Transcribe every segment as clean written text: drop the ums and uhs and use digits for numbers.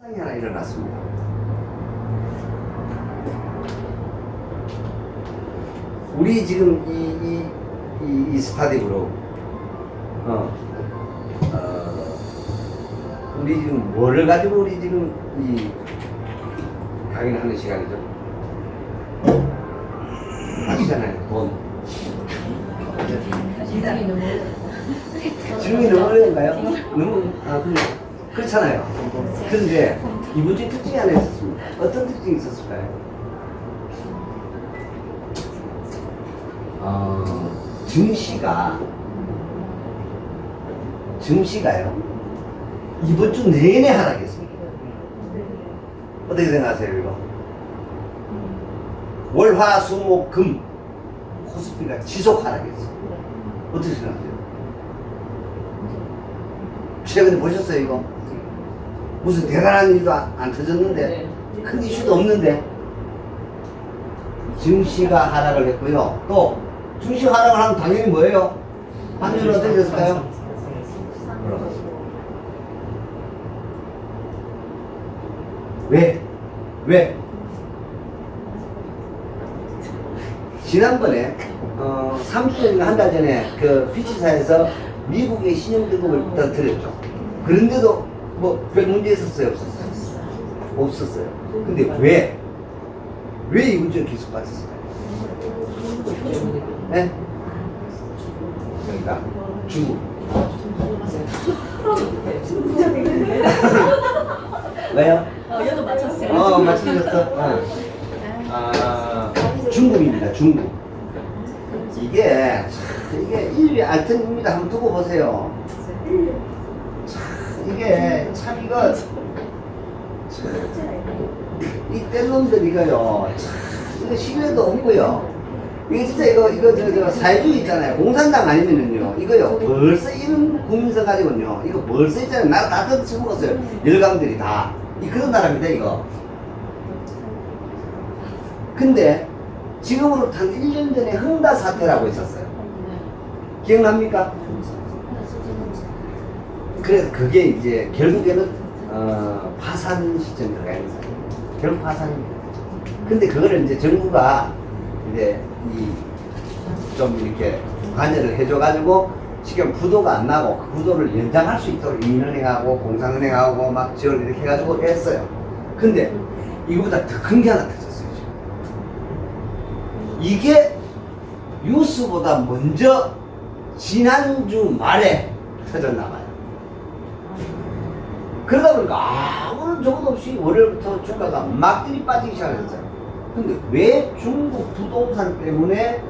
현상이 하나 일어났습니다. 우리 지금 이 스타디그룹 우리 지금 뭐를 가지고 우리 지금 이 강의를 하는 시간이죠? 아시잖아요, 돈. 질문이 너무 어려운가요? 너무 그렇잖아요. 그런데 이번 주 특징이 하나 있었습니다. 어떤 특징이 있었을까요? 증시가요 이번 주 내내 하락했습니다. 어떻게 생각하세요, 이거? 월, 화, 수, 목, 금 코스피가 지속 하락했어요. 어떻게 생각하세요? 최근에 보셨어요, 이거? 무슨 대단한 일도 안 터졌는데, 큰 이슈도 없는데, 증시가 하락을 했고요. 또 증시 하락을 하면 당연히 뭐예요? 환율은 어떻게 됐을까요? 왜? 지난번에 3주인가 한 달 전에 그 피치사에서 미국의 신용등급을 떨어뜨렸죠. 그런데도 뭐 별 문제 있었어요? 없었어요. 근데 왜 이번 주에 계속 빠졌을까요? 네? 그러니까 중국. 왜요? 얘도 맞췄어요. 맞추셨어? 중국입니다, 중국. 이게 인류의 알턴입니다. 한번 두고 보세요. 이게 참 이거 이 뗄놈들 이거요. 이거 신뢰도 없고요. 이게 진짜 이거 사회주의 있잖아요. 공산당 아니면은요. 이거요. 벌써 이런 국민서 가지고는요. 이거 벌써 있잖아요. 나라 다 뜯어먹었어요. 열강들이 다. 그런 나라입니다, 이거. 근데 지금으로부터 한 1년 전에 흥다 사태라고 있었어요. 기억납니까? 그래서 그게 이제 결국에는 파산 시점에 들어가 있는 거예요. 결국 파산입니다. 근데 그거를 이제 정부가 이제 좀 이렇게 관여를 해줘가지고 지금 부도가 안 나고 그 부도를 연장할 수 있도록 인민은행하고 공상은행하고 막 지원을 이렇게 해가지고 했어요. 근데 이거보다 더 큰 게 하나 터졌어요, 지금. 이게 뉴스보다 먼저 지난주 말에 터졌나봐요. 그러다 보니까 아무런 정도 없이 월요일부터 주가가 막 들이 빠지기 시작했어요. 근데 왜 중국 부동산 때문에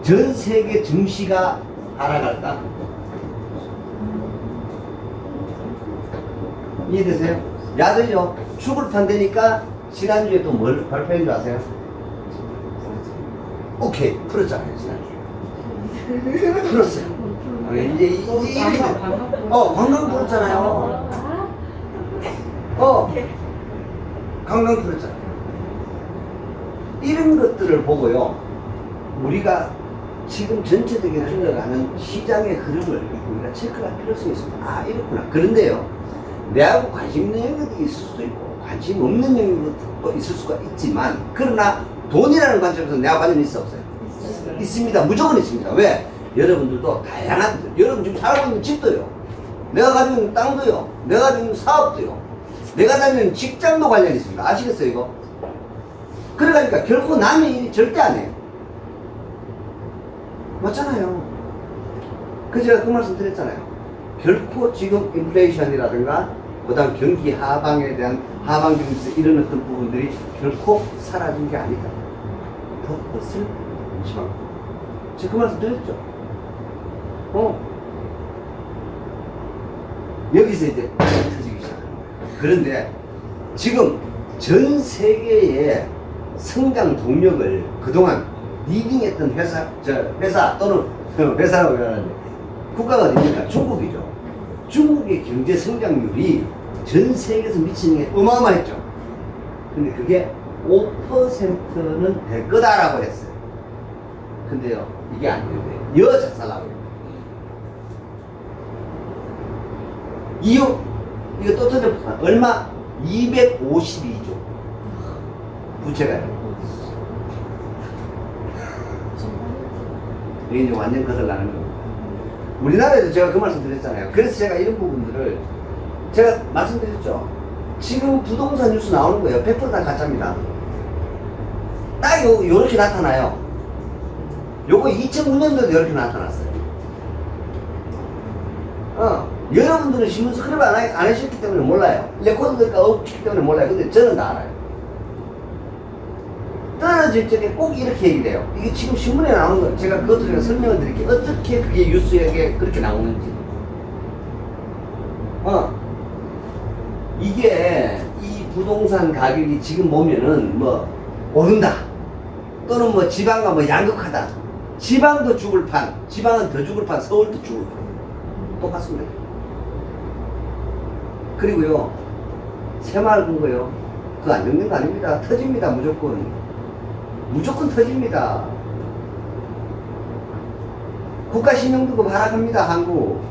전 세계 증시가 하락할까? 이해되세요? 야들요. 축을 판다니까 지난주에 또 뭘 발표한 줄 아세요? 오케이, 풀었잖아요, 지난주에. 풀었어요. 이제 관광 풀었잖아요. 관광 풀었잖아요. 이런 것들을 보고요, 우리가 지금 전체적인 흘러가는 시장의 흐름을 우리가 체크할 필요성이 있습니다. 이렇구나. 그런데요, 내하고 관심 있는 영역이 있을 수도 있고 관심 없는 영역도 있을 수가 있지만, 그러나 돈이라는 관점에서 내하고 관련이 있어 없어요? 있습니다. 무조건 있습니다. 왜? 여러분들도 다양한, 여러분 지금 살고 있는 집도요, 내가 가지고 있는 땅도요, 내가 가지고 있는 사업도요, 내가 다니는 직장도 관련이 있습니다. 아시겠어요, 이거? 그러니까 결코 남의 일이 절대 안 해요. 맞잖아요. 제가 그 말씀 드렸잖아요. 결코 지금 인플레이션이라든가 그다음 경기 하방에 대한 하방 경기에서 이런 어떤 부분들이 결코 사라진 게 아니다. 더 것을 심하고. 제가 그 말씀 드렸죠. 여기서 이제 터지기 시작합니다. 그런데 지금 전 세계의 성장 동력을 그동안 리딩했던 회사 또는 회사라고 하는데 국가가 어디입니까? 중국이죠. 중국의 경제 성장률이 전 세계에서 미치는 게 어마어마했죠. 근데 그게 5%는 될 거다라고 했어요. 근데요, 이게 안 된대요. 작살나고 있는 이유, 이거 또 터져 얼마? 252조 부채가요. 이게 이제 완전 거덜나는 겁니다. 우리나라에도 제가 그 말씀 드렸잖아요. 그래서 제가 이런 부분들을 제가 말씀드렸죠. 지금 부동산 뉴스 나오는 거예요. 100%다 가짜입니다. 딱 요렇게 나타나요. 요거 2009년도에도 이렇게 나타났어요. 여러분들은 신문 스크립 안 하셨기 때문에 몰라요. 레코드가 없기 때문에 몰라요. 근데 저는 다 알아요. 떨어질 적에 꼭 이렇게 얘기돼요. 이게 지금 신문에 나오는 거 제가 그것도 제가 설명을 드릴게요. 어떻게 그게 뉴스에 그렇게 나오는지. 이게 이 부동산 가격이 지금 보면은 뭐 오른다 또는 뭐 지방과 뭐 양극하다. 지방도 죽을 판, 지방은 더 죽을 판, 서울도 죽을 판. 똑같습니다. 그리고요, 새마을금 거요. 그거 안 죽는 거 아닙니다. 터집니다, 무조건. 무조건 터집니다. 국가신용등급 하락합니다, 한국.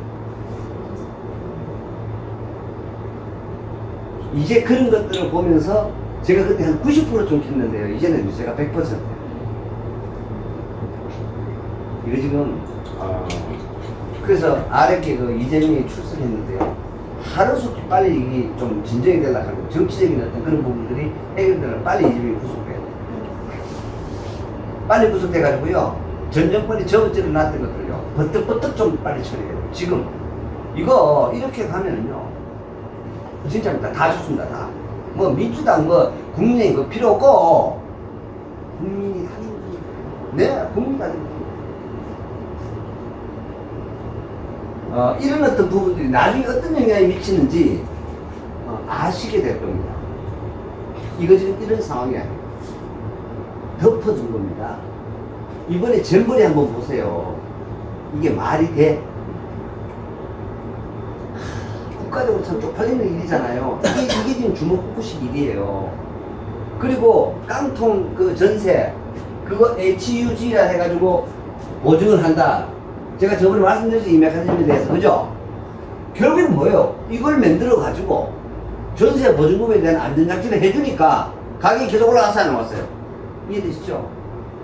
이제 그런 것들을 보면서 제가 그때 한 90%좀 했는데요. 이제는 제가 100%. 이거 지금, 그래서 아랫게 그 이재명이 출석했는데요. 하루속히 빨리 이게 좀 진정이 되려고 하고 정치적인 어떤 그런 부분들이 해결되면 빨리 이재명이 구속돼야 돼요. 빨리 구속돼가지고요. 전 정권이 저번째로 놨던 것들요. 버뜩버뜩 좀 빨리 처리해야 돼요. 지금. 이거 이렇게 가면은요. 진짜입니다. 다 좋습니다. 다. 뭐 민주당 뭐 국민이 그 필요 없고 국민이 다 죽습니다. 네, 국민이 다 죽습니다. 이런 어떤 부분들이 나중에 어떤 영향이 미치는지 아시게 될 겁니다. 이거 지금 이런 상황이 아니에요. 덮어준 겁니다. 이번에 전벌이 한번 보세요. 이게 말이 돼? 국가적으로 참 쪽팔리는 일이잖아요. 이게 지금 주먹구구식 일이에요. 그리고 깡통 그 전세 그거 HUG라 해가지고 보증을 한다. 제가 저번에 말씀드렸죠. 이 메커니즘에 대해서. 그죠? 결국에는 뭐예요? 이걸 만들어 가지고 전세 보증금에 대한 안전장치를 해주니까 가격이 계속 올라갔어요, 안 올라갔어요? 이해되시죠?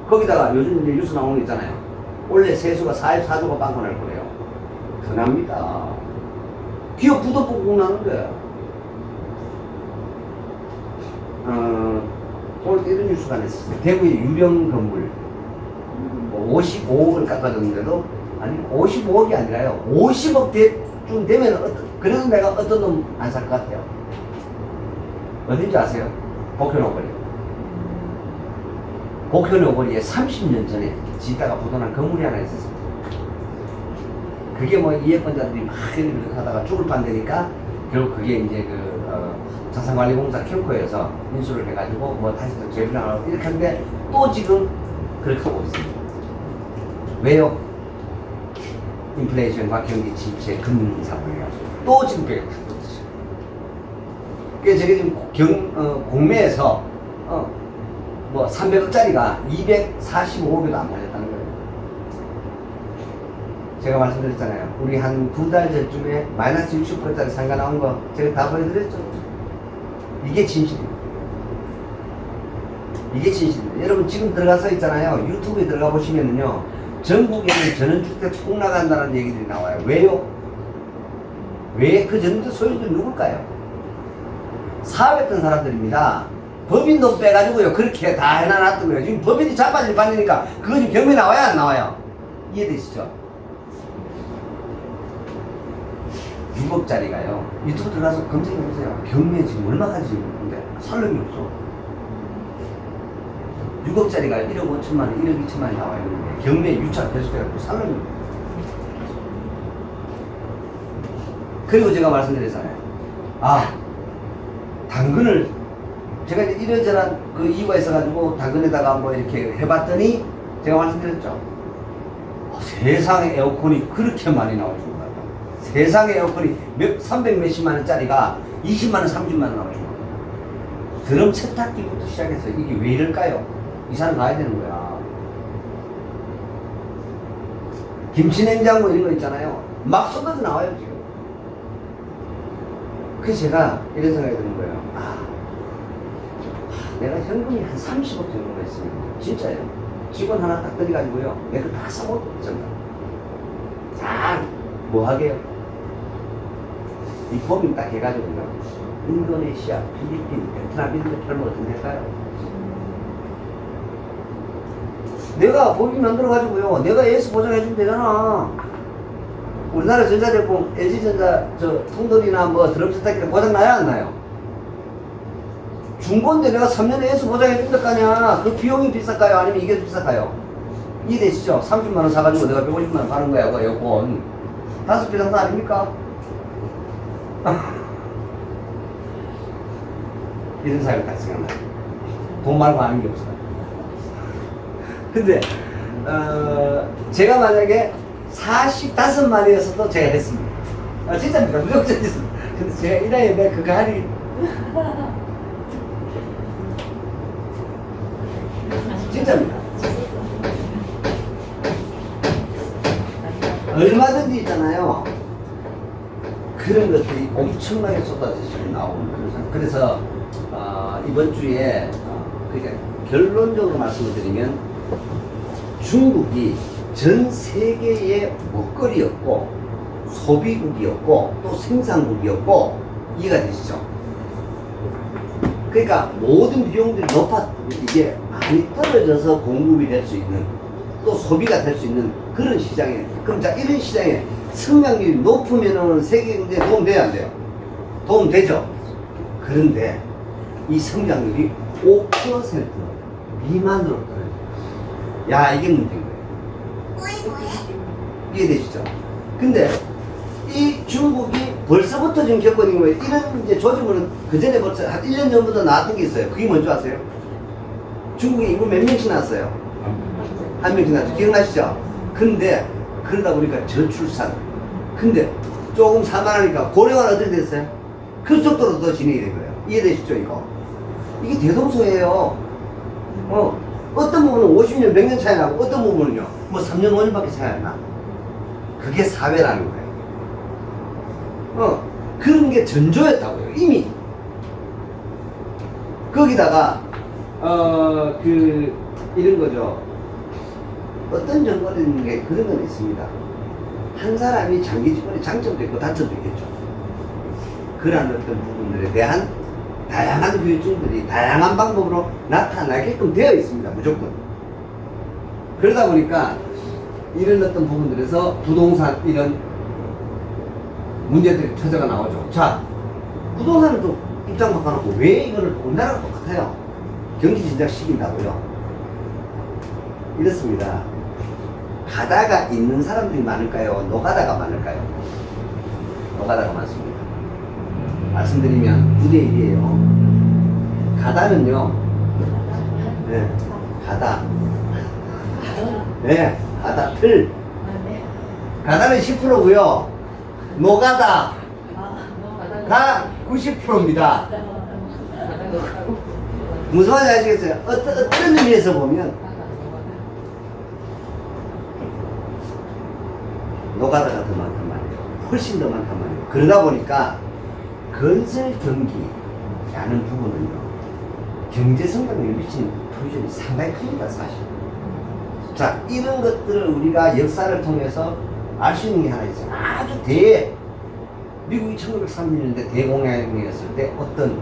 거기다가 요즘 이제 뉴스 나오는 거 있잖아요. 원래 세수가 44조가 빵꾸 날 거래요. 더 납니다. 기업 부도보고 나는데. 오늘 이런 뉴스가 냈어요. 대구의 유령 건물 55억을 깎아줬는데도 아니 55억이 아니라요 50억 좀 되면 그래도 내가 어떤 놈 안 살 것 같아요. 어딘지 아세요? 복현오거리. 복현오거리에 30년 전에 짓다가 부도난 건물이 하나 있었습니다. 그게 뭐 이해권자들이 막 이렇게 하다가 죽을 판되니까 결국 그게 이제 자산관리공사 캠코에서 인수를 해가지고 뭐 다시 또 재분양하고 이렇게 하는데 또 지금 그렇게 하고 있습니다. 왜요? 인플레이션과 경기 침체, 금융 인상을 해가지고 또 지금 벽에 탁 붙으셔. 그래서 제가 지금 공매에서 뭐 300억짜리가 245억에도 안 팔렸다는 거예요. 제가 말씀드렸잖아요. 우리 한 2달 전쯤에 마이너스 60%짜리 상가 나온 거 제가 다 보여드렸죠. 이게 진실입니다. 이게 진실입니다. 여러분 지금 들어가서 있잖아요. 유튜브에 들어가 보시면은요. 전국에는 전원주택 폭락한다는 얘기들이 나와요. 왜요? 왜 그 전원주택 소유주는 누굴까요? 사업했던 사람들입니다. 법인 돈 빼가지고요. 그렇게 다 해놔놨던 거예요. 지금 법인이 자빠질 판이니까 그거 지금 경매 나와요? 안 나와요? 이해되시죠? 6억짜리가요. 유튜브 들어가서 검색해보세요. 경매 지금 얼마까지 있는데 살 놈이 없어. 6억짜리가 1억 5천만 원, 1억 2천만 원이 나와 있는데 경매 유찰 배수해가지고 살 놈이 없어. 그리고 제가 말씀드렸잖아요. 당근을 제가 이제 이런저런 그 이유가 있어가지고 당근에다가 뭐 이렇게 해봤더니 제가 말씀드렸죠. 세상에 에어컨이 그렇게 많이 나와주고 세상에 에어컨이 300 몇십만 원짜리가 20만 원, 30만 원 나와주고 드럼 세탁기부터 시작해서 이게 왜 이럴까요? 이사는 가야 되는 거야. 김치냉장고 이런 거 있잖아요. 막 쏟아져 나와요 지금. 그래서 제가 이런 생각이 드는 거예요. 내가 현금이 한 30억 정도가 있으면 진짜예요. 직원 하나 딱 들여가지고요. 내가 다 사먹을 거 있잖아. 잘 뭐 하게요? 이 법인 딱 해가지고요. 인도네시아, 필리핀, 베트남 이런 데 팔면 어떻게 될까요? 내가 법인 만들어가지고요. 내가 AS 보장해주면 되잖아. 우리나라 전자제품, LG전자, 통돌이나 뭐 드럼세탁기를 보장나야 안 나요? 중고인데 내가 3년에 AS 보장해준다 까냐? 그 비용이 비쌀까요? 아니면 이게 비쌀까요? 이해되시죠? 30만원 사가지고 내가 150만원 파는 거야, 그 에어컨. 5배 장사 아닙니까? 이런 사람이 딱 생각나요. 돈 말고 아는 게 없어요. 근데, 제가 만약에 45마리였어도 제가 했습니다. 진짜입니다. 무조건 했습니다. 근데 제가 이 나이에 내가 그거 하니. 진짜입니다. 얼마든지 있잖아요. 그런 것들이 엄청나게 쏟아지시고 나오는 그런 상황. 그래서 이번 주에 그러니까 결론적으로 말씀을 드리면 중국이 전 세계의 먹거리였고 소비국이었고 또 생산국이었고 이해가 되시죠? 그러니까 모든 비용들이 이게 많이 떨어져서 공급이 될 수 있는 또 소비가 될 수 있는 그런 시장에 그럼 자 이런 시장에 성장률이 높으면은 세계 경제에 도움 돼야 안 돼요? 도움 되죠? 그런데 이 성장률이 5% 미만으로 떨어져요. 야, 이게 문제인 거예요. 이해되시죠? 근데 이 중국이 벌써부터 지금 겪고 있는 거예요. 이런 이제 조짐은 그 전에 벌써 한 1년 전부터 나왔던 게 있어요. 그게 뭔지 아세요? 중국에 인구 몇 명씩 났어요? 한 명씩 났죠. 기억나시죠? 근데 그러다 보니까 저출산. 근데 조금 살만하니까 고령화는 어떻게 됐어요? 그 속도로 더 진행이 된 거예요. 이해되시죠, 이거? 이게 대동소예요. 어떤 부분은 50년, 100년 차이 나고, 어떤 부분은요, 뭐 3년, 5년밖에 차이 안 나. 그게 사회라는 거예요. 그런 게 전조였다고요, 이미. 거기다가, 이런 거죠. 어떤 정권인 게 그런 건 있습니다. 한 사람이 장기 집권의 장점도 있고 단점도 있겠죠. 그러한 어떤 부분들에 대한 다양한 교육중들이 다양한 방법으로 나타나게끔 되어 있습니다. 무조건. 그러다 보니까 이런 어떤 부분들에서 부동산 이런 문제들이 터져가 나오죠. 자, 부동산을 좀 입장 바꿔놓고 왜 이거를 우리나라랑 똑같아요? 경기 진작 시킨다고요? 이렇습니다. 가다가 있는 사람들이 많을까요? 노가다가 많을까요? 노가다가 많습니다. 말씀드리면 9대 1이에요. 가다는요, 네, 가다. 네, 가다, 틀. 가다는 10%고요. 노가다가 90%입니다. 무슨 말인지 아시겠어요? 어떤 의미에서 보면 노가다가 더 많단 말이에요. 훨씬 더 많단 말이에요. 그러다 보니까 건설 경기라는 부분은요, 경제 성장률에 미치는 프로젝트이 상당히 큽니다, 사실. 자, 이런 것들을 우리가 역사를 통해서 알 수 있는 게 하나 있어요. 아주 미국이 1930년대 대공양이었을 때 어떤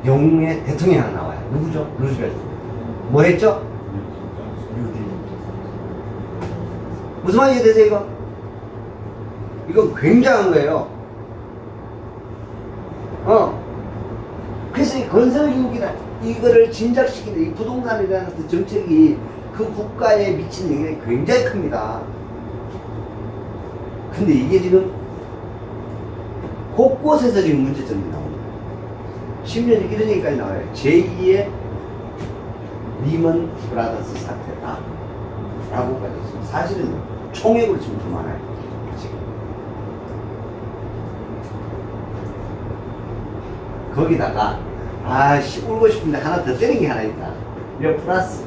영웅의 대통령이 하나 나와요. 누구죠? 루즈벨트. 뭐 했죠? 무슨 말인지 이해되세요, 이거? 이거 굉장한 거예요. 그래서 이 건설기구기나 이거를 진작시키는 이 부동산이라는 그 정책이 그 국가에 미친 영향이 굉장히 큽니다. 근데 이게 지금 곳곳에서 지금 문제점이 나옵니다. 10년 이런 얘기까지 나와요. 제2의 리먼 브라더스 사태다 라고까지 했습니다. 사실은 총액으로 지금 더 많아요. 지금. 거기다가 울고 싶은데 하나 더 때린 게 하나 있다. 이거 플러스.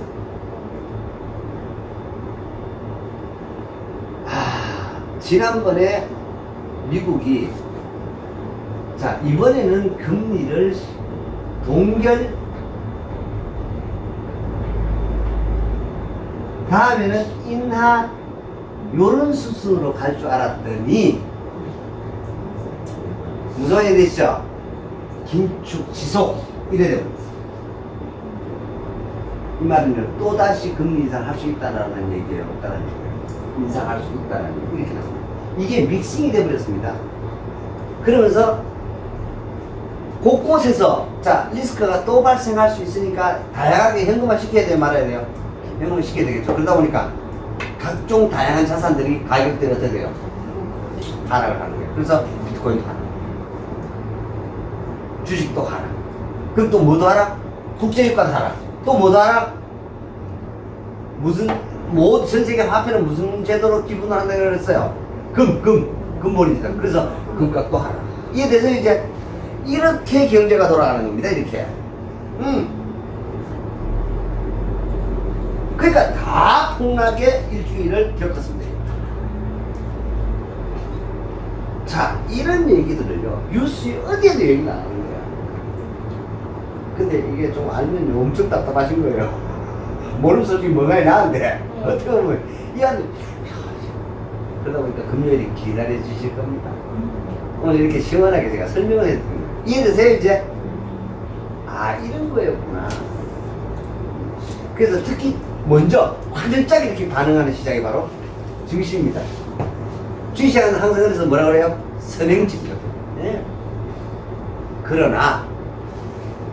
지난번에 미국이 자, 이번에는 금리를 동결, 다음에는 인하, 요런 수순으로 갈 줄 알았더니 무슨 말이 되시죠? 긴축 지속 이래 되버렸어요. 이 말은요, 또다시 금리 인상할 수 있다라는 얘기예요, 없다는 얘기예요. 인상할 수 있다라는 얘기, 이렇게 나옵니다. 이게 믹싱이 되버렸습니다. 그러면서 곳곳에서 자, 리스크가 또 발생할 수 있으니까 다양하게 현금화 시켜야 돼요, 말아야 돼요? 현금화 시켜야 되겠죠. 그러다 보니까 각종 다양한 자산들이 가격대가 어떻게 돼요? 하락을 하는 거예요. 그래서 비트코인도 하락, 주식도 하락, 그럼 또 뭐도 하락? 국제유가도 하락, 또 뭐도 하락? 무슨, 뭐, 전 세계 화폐는 무슨 제도로 기분을 한다고 그랬어요? 금본이죠. 그래서 금값도 하락. 이에 대해서 이제 이렇게 경제가 돌아가는 겁니다, 이렇게. 그러니까 다 폭락의 일주일을 겪었습니다. 자, 이런 얘기들을요, 뉴스에 어디에도 얘기가 안 하는 거야. 근데 이게 좀 알면 엄청 답답하신 거예요. 모르는 솔직히 뭐가 나는데, 어떻게 보면, 이 안에, 그러다 보니까 금요일이 기다려 주실 겁니다. 오늘 이렇게 시원하게 제가 설명을 해드립니다. 이해되세요, 이제? 아, 이런 거였구나. 그래서 특히 먼저 화들짝 이렇게 반응하는 시장이 바로 증시입니다. 주식시장은 항상 그래서 뭐라 그래요? 선행지표. 네. 그러나,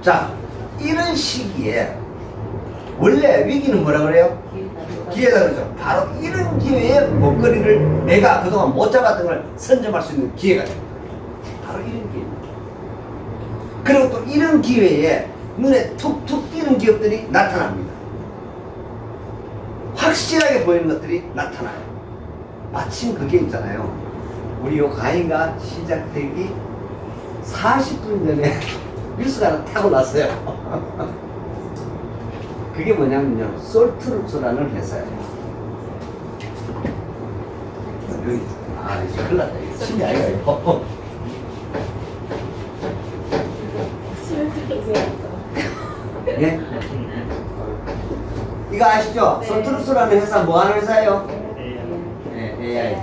자, 이런 시기에 원래 위기는 뭐라 그래요? 기회다 그러죠. 바로 이런 기회에 먹거리를 내가 그동안 못 잡았던 걸 선점할 수 있는 기회가 됩니다. 바로 이런 기회. 그리고 또 이런 기회에 눈에 툭툭 띄는 기업들이 나타납니다. 확실하게 보이는 것들이 나타나요. 마침 그게 있잖아요. 우리 요 강의가 시작되기 40분 전에 뉴스가 하나 타고 났어요. 그게 뭐냐면요, 솔트루스라는 회사예요. 여기, 아, 이제 큰일 났다. 이거 침이 아니라 이거. 예? 이거 아시죠? 네. 솔트루스라는 회사 뭐 하는 회사예요? 네, AI.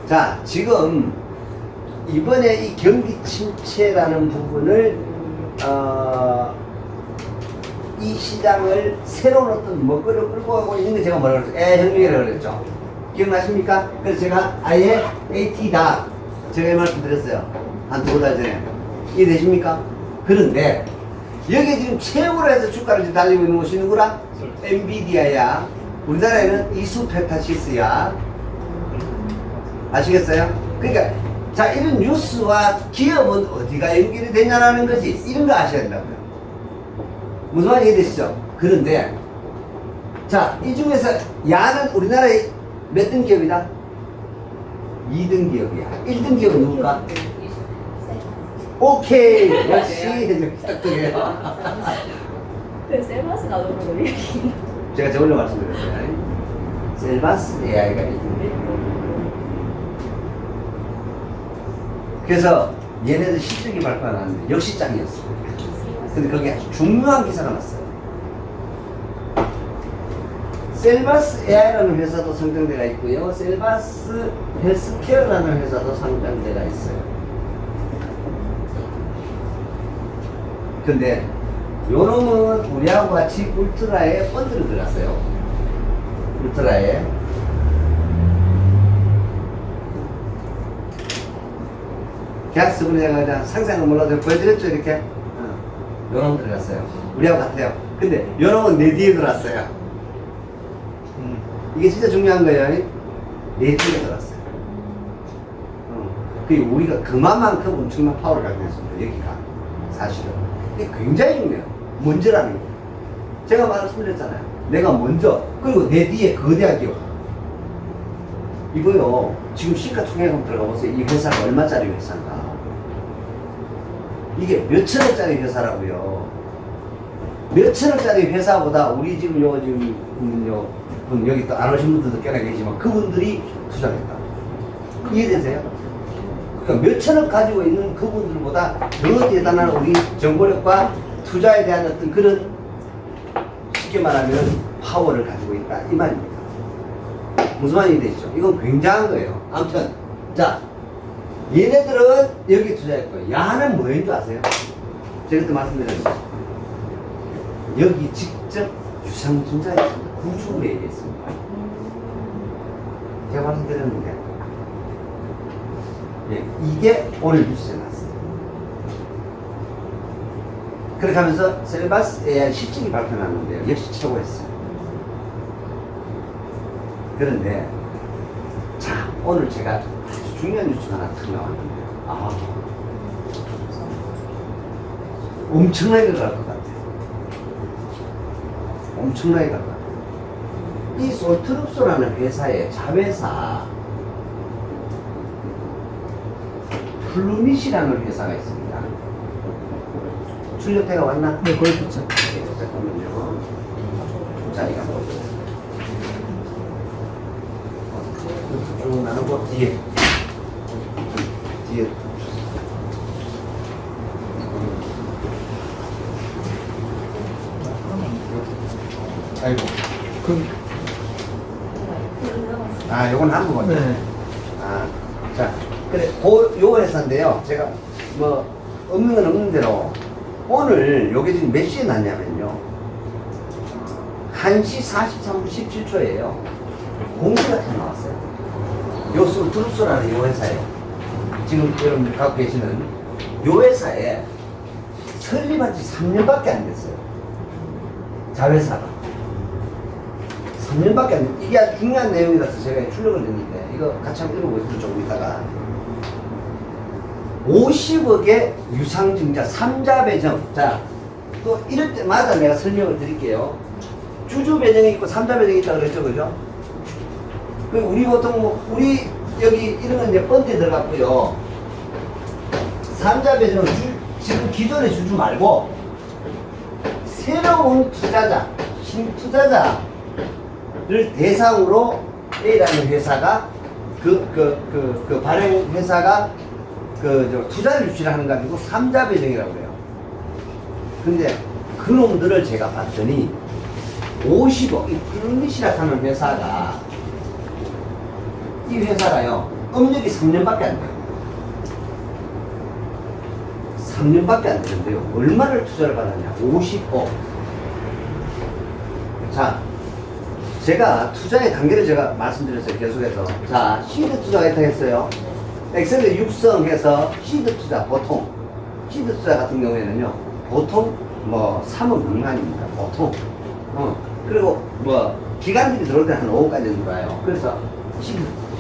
자, 지금 이번에 이 경기 침체라는 부분을 이 시장을 새로운 어떤 먹거리를 끌고 가고 있는 게 제가 뭐라고 그랬죠? 혁명이라고 그랬죠. 기억나십니까? 그래서 제가 아예 AT다 제가 이 말씀 드렸어요. 한 두 달 전에. 이해되십니까? 그런데 여기 지금 최고로 해서 주가를 지금 달리고 있는 곳이 누구라? 엔비디아야. 우리나라에는 이수페타시스야. 아시겠어요? 그러니까 자, 이런 뉴스와 기업은 어디가 연결이 되냐라는 거지. 이런 거 아셔야 된다고요. 무슨 말인지 이해되시죠? 그런데 자, 이 중에서 야는 우리나라의 몇 등 기업이다? 2등 기업이야. 1등 기업은 누굴까? 오케이! 역시 딱딱해요. 그 셀바스 나오는 거 얘기. 제가 저번에 말씀드렸잖아요. 셀바스 AI가 1등. 그래서 얘네들 실적이 발표가 나왔는데 역시 짱이었어. 근데 거기에 아주 중요한 기사가 났어요. 셀바스 AI라는 회사도 상장대가 있고요. 셀바스 헬스케어라는 회사도 상장대가 있어요. 근데 요놈은 우리하고 같이 울트라에 펀드를 들어갔어요. 울트라에. 계약서를 내가 그냥 상상을 몰라도 보여드렸죠, 이렇게? 요놈 들어갔어요. 우리하고 같아요. 근데 요놈은 내 뒤에 들어왔어요. 이게 진짜 중요한 거예요. 내 뒤에 들어왔어요. 그게 우리가 그만큼 엄청난 파워를 가지고 있습니다. 여기가. 사실은. 이게 굉장히 중요해요. 먼저라는 게. 제가 말씀드렸잖아요. 내가 먼저, 그리고 내 뒤에 거대한 기업. 이거요, 지금 시가총액 들어가 보세요. 이 회사가 얼마짜리 회사인가. 이게 몇천억짜리 회사라고요. 몇천억짜리 회사보다 우리 지금 여기 또 안 오신 분들도 꽤나 계시지만 그분들이 투자했다. 이해되세요? 그러니까 몇천억 가지고 있는 그분들보다 더 대단한 우리 정보력과 투자에 대한 어떤 그런 쉽게 말하면 파워를 가지고 있다 이 말입니다. 무슨 말인지 되시죠? 이건 굉장한 거예요. 아무튼 자 얘네들은 여기 투자했고요. 야는 뭐인 줄 아세요? 제가 그때 말씀드렸는데 여기 직접 유상증자에 있습니다. 구축을 얘기했습니다. 제가 말씀드렸는데 예, 이게 오늘 뉴스에 났습니다. 그렇게 하면서 셀바스 AI 실적이 발표났는데요. 역시 최고였어요. 그런데 자 오늘 제가 아주 중요한 뉴스가 하나 탁 나왔는데요. 아 엄청나게 갈 것 같아요. 엄청나게 갈 것 같아요. 이 솔트룩소라는 회사의 자회사 플루닛이라는 회사가 있습니다. 출력대가 왔나? 네, 거의 그쵸. 네, 잠깐만요. 자, 이거 한번 보세요. 쭉 나누고 뒤에 아이고 요건 한국 건데. 네. 자, 그래, 요 회사인데요. 제가 뭐 없는 건 없는 대로 오늘 요게 지금 몇 시에 났냐면요. 1시 43분 17초예요. 공지가 다 나왔어요. 요 솔트룩소라는 요 회사에 지금 여러분들 갖고 계시는 요 회사에 설립한 지 3년밖에 안 됐어요. 자회사가 3년밖에 안 됐어요. 이게 아주 중요한 내용이라서 제가 출력을 했는데 이거 같이 한번 읽어보겠습니다. 조금 이따가 50억의 유상증자 3자 배정. 자, 또 이럴 때마다 내가 설명을 드릴게요. 주주 배정이 있고 3자 배정이 있다고 그랬죠, 그죠? 우리 보통 우리 여기 이런 건 이제 펀드에 들어갔고요. 3자 배정은 지금 기존의 주주 말고 새로운 투자자, 신투자자를 대상으로 A라는 회사가 발행 회사가 투자를 유치를 하는 거 가지고 3자 배정이라고 그래요. 근데 그놈들을 제가 봤더니 50억, 이 플루닛이라 하는 회사가 이 회사가요, 업력이 3년밖에 안 돼요. 3년밖에 안 되는데요. 얼마를 투자를 받았냐? 50억. 자, 제가 투자의 단계를 제가 말씀드렸어요. 계속해서. 자, 시드 투자가 있다고 했어요. 엑셀을 육성해서 시드 투자, 보통. 시드 투자 같은 경우에는요, 보통 뭐 3억 미만입니다. 보통. 그리고 뭐 기관들이 들어올 때는 한 5억까지 들어와요. 그래서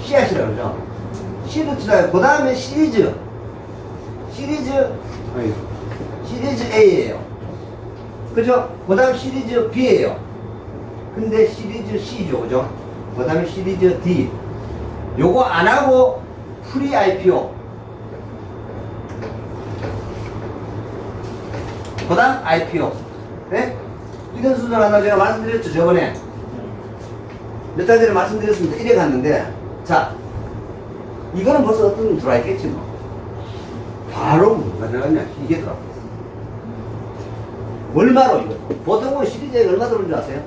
씨앗이라고 그러죠. 시드 투자, 그 다음에 시리즈 A예요. 그죠? 그 다음 시리즈 B예요. 근데 시리즈 C죠. 그죠? 그 다음에 시리즈 D. 요거 안 하고 프리 IPO. 그 다음 IPO. 네? 이런 순서를 하나 제가 말씀드렸죠. 저번에. 몇 달 전에 말씀드렸습니다. 이래 갔는데, 자, 이거는 벌써 어떤 분 들어와 있겠지 뭐. 바로 뭐가 들어갔냐? 이게 들어갔어. 얼마로 이거? 보통은 시리즈에 얼마 들어오는 줄 아세요?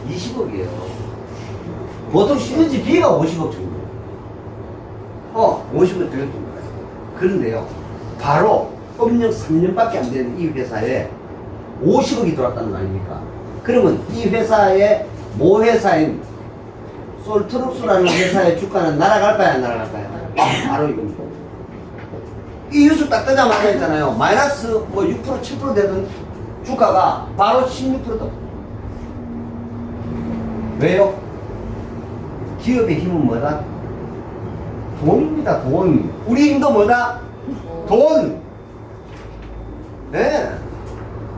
20억이에요. 보통 시리즈 B가 50억 정도. 50억 들어갈 정도예요. 그런데요, 바로 업력 3년밖에 안 되는 이 회사에 50억이 들어왔다는 거 아닙니까? 그러면 이 회사의 모 회사인 솔트룩스라는 회사의 주가는 날아갈까요, 안 날아갈까요? 바로 이겁니다. 이 뉴스 딱 뜨자마자 있잖아요. 마이너스 뭐 6%, 7% 되던 주가가 바로 16%도. 왜요? 기업의 힘은 뭐다? 돈입니다, 돈. 우리 힘도 뭐다? 돈. 네.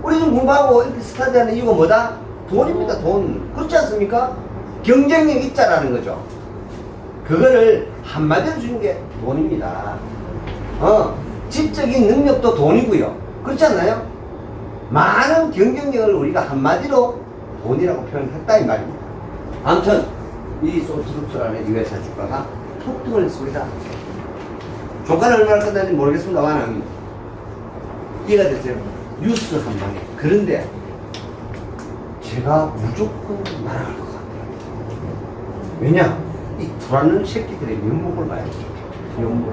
우리 좀 공부하고 이렇게 스타디 하는 이유가 뭐다? 돈입니다, 돈. 그렇지 않습니까? 경쟁력 있자라는 거죠. 그거를 한마디로 주는 게 돈입니다. 지적인 능력도 돈이고요. 그렇지 않나요? 많은 경쟁력을 우리가 한마디로 돈이라고 표현했다 이 말입니다. 아무튼 이 솔트룩스라는 이 회사 주가가 폭등을 했습니다. 조가는 얼마나 끝났는지 모르겠습니다만은 이해가 됐어요. 뉴스 한 방에. 그런데 제가 무조건 날아갈 것 같아요. 왜냐? 이 불안한 새끼들의 면목을 봐야죠. 면목.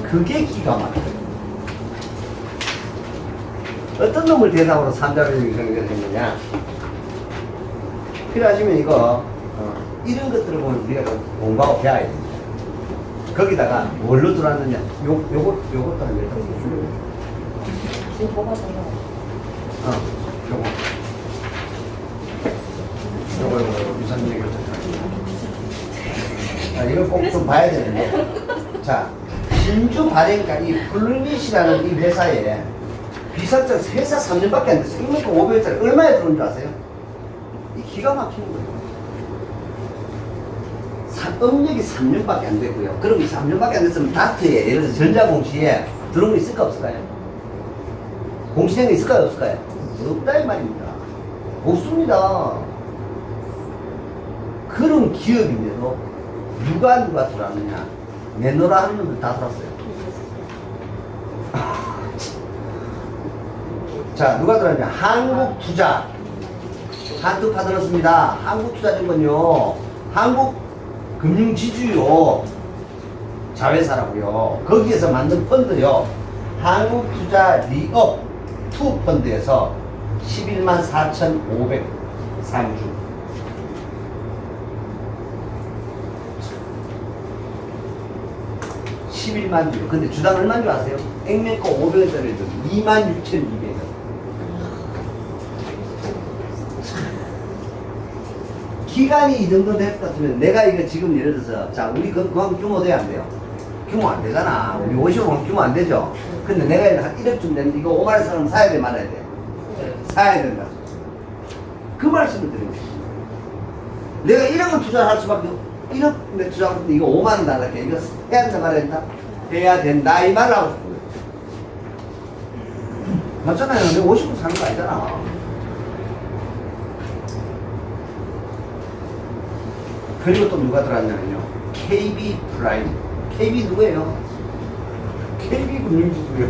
그게 기가 막혀요. 어떤 놈을 대상으로 삼자를 형성을 했느냐? 필요하시면 이거 이런 것들을 보면 우리가 좀 공부하고 배워야 됩니다. 거기다가 뭘로 들어왔느냐? 요것도 한 15개 줄여요. 지금 뭐가 더 나아? 요거 유산균 결정. 이걸 꼭 좀 봐야 되는데. 자, 신주 발행가 이 플루닛이라는 이 회사에 비상장 회사 3년밖에 안 됐어요. 이만큼 500원짜리 얼마에 들어온 줄 아세요? 이 기가 막히는 거예요. 업력이 3년밖에 안 됐고요. 그럼 이 3년밖에 안 됐으면 다트에, 예를 들어서 전자공시에 들어온 거 있을까 없을까요? 공시된 게 있을까요 없을까요? 없다 이 말입니다. 없습니다. 그런 기업인데도 누가 들어왔느냐? 내놓으라 하는 놈들 다 들어왔어요. 자, 누가 들어왔냐? 한국투자. 한투파 들었습니다. 한국투자증권요. 한국금융지주요. 자회사라고요. 거기에서 만든 펀드요. 한국투자 리업 투 펀드에서 11만 4,503주. (11만) 주. 근데 주당 얼마인 줄 아세요? 액면가 500원짜리도 26,200원. 기간이 이 정도 될 것 같으면 내가 이거 지금 예를 들어서 자 우리 그만 규모 돼야 안 돼요? 규모 안 되잖아. 우리 50원 규모 안 되죠? 근데 내가 한 1억쯤 되면 이거 5만원 사람 사야 돼 말아야 돼? 사야 된다. 그 말씀을 드리고 싶습니다. 내가 1억을 투자할 수밖에 1억 내 투자하는데 이거 5만원 달라게 이거 해야 된다 말아야 된다? 해야 된다 이 말을 하고 싶은 거예요. 맞잖아요. 내가 50원 사는 거 아니잖아. 그리고 또 누가 들어왔냐면요. KB 프라임. KB 누구예요? KB 금융지주예요.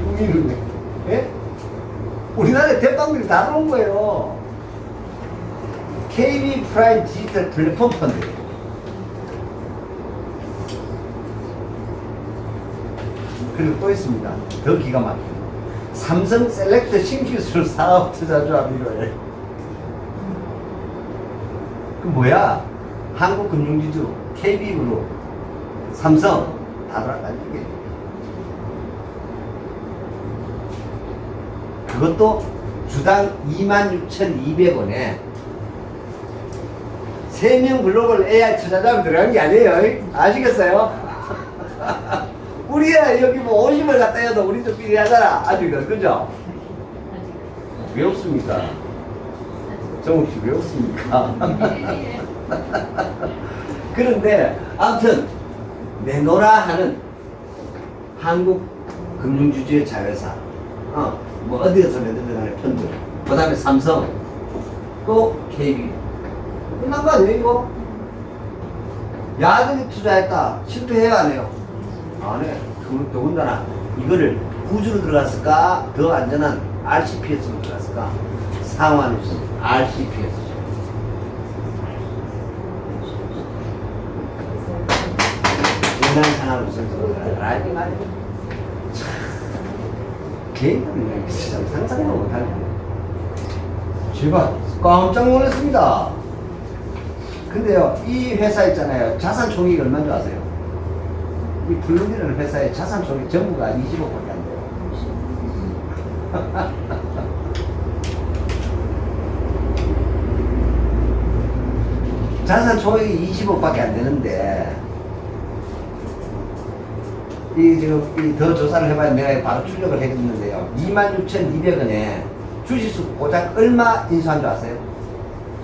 국민은행. 예? 우리나라에 대빵들이 다 들어온 거예요. KB 프라임 디지털 플랫폼 펀드예요. 그리고 또 있습니다. 더 기가 막혀요. 삼성 셀렉트 신기술 사업 투자조합 이거예요. 그 뭐야? 한국금융지주, KB그룹, 삼성 다 들어간다는 얘기예요. 그것도 주당 26,200원에 3명 글로벌 AI 투자자가 들어간 게 아니에요. 아시겠어요? 우리야 여기 뭐 50을 갖다 해도 우리 좀 삐리하잖아. 아직은 그죠? 왜 없습니까? 정욱씨 왜 없습니까? 그런데 아무튼 내놓으라 하는 한국 금융주주의 자회사 뭐 어디에서 내놓으라는 펀드 그 다음에 삼성 또 KB 끝난 거 아니에요 이거? 야들이 투자했다 실패해요 안 해요? 안 해. 더군다나 이거를 구주로 들어갔을까 더 안전한 RCPS로 들어갔을까 상환우선 RCPS 상환우선 들어가라 이 말이에요. 개인은 진짜 상상도 못할 거예요. 제가 깜짝 놀랐습니다. 근데요 이 회사 있잖아요 자산 총액이 얼마인 줄 아세요? 이 블룸이라는 회사의 자산 총액 전부가 20억밖에 안 돼요. 자산 총액이 20억밖에 안 되는데 이 지금 더 조사를 해봐야 내가 바로 출력을 해줬는데요. 26,200원에 주식수 고작 얼마 인수한 줄 아세요?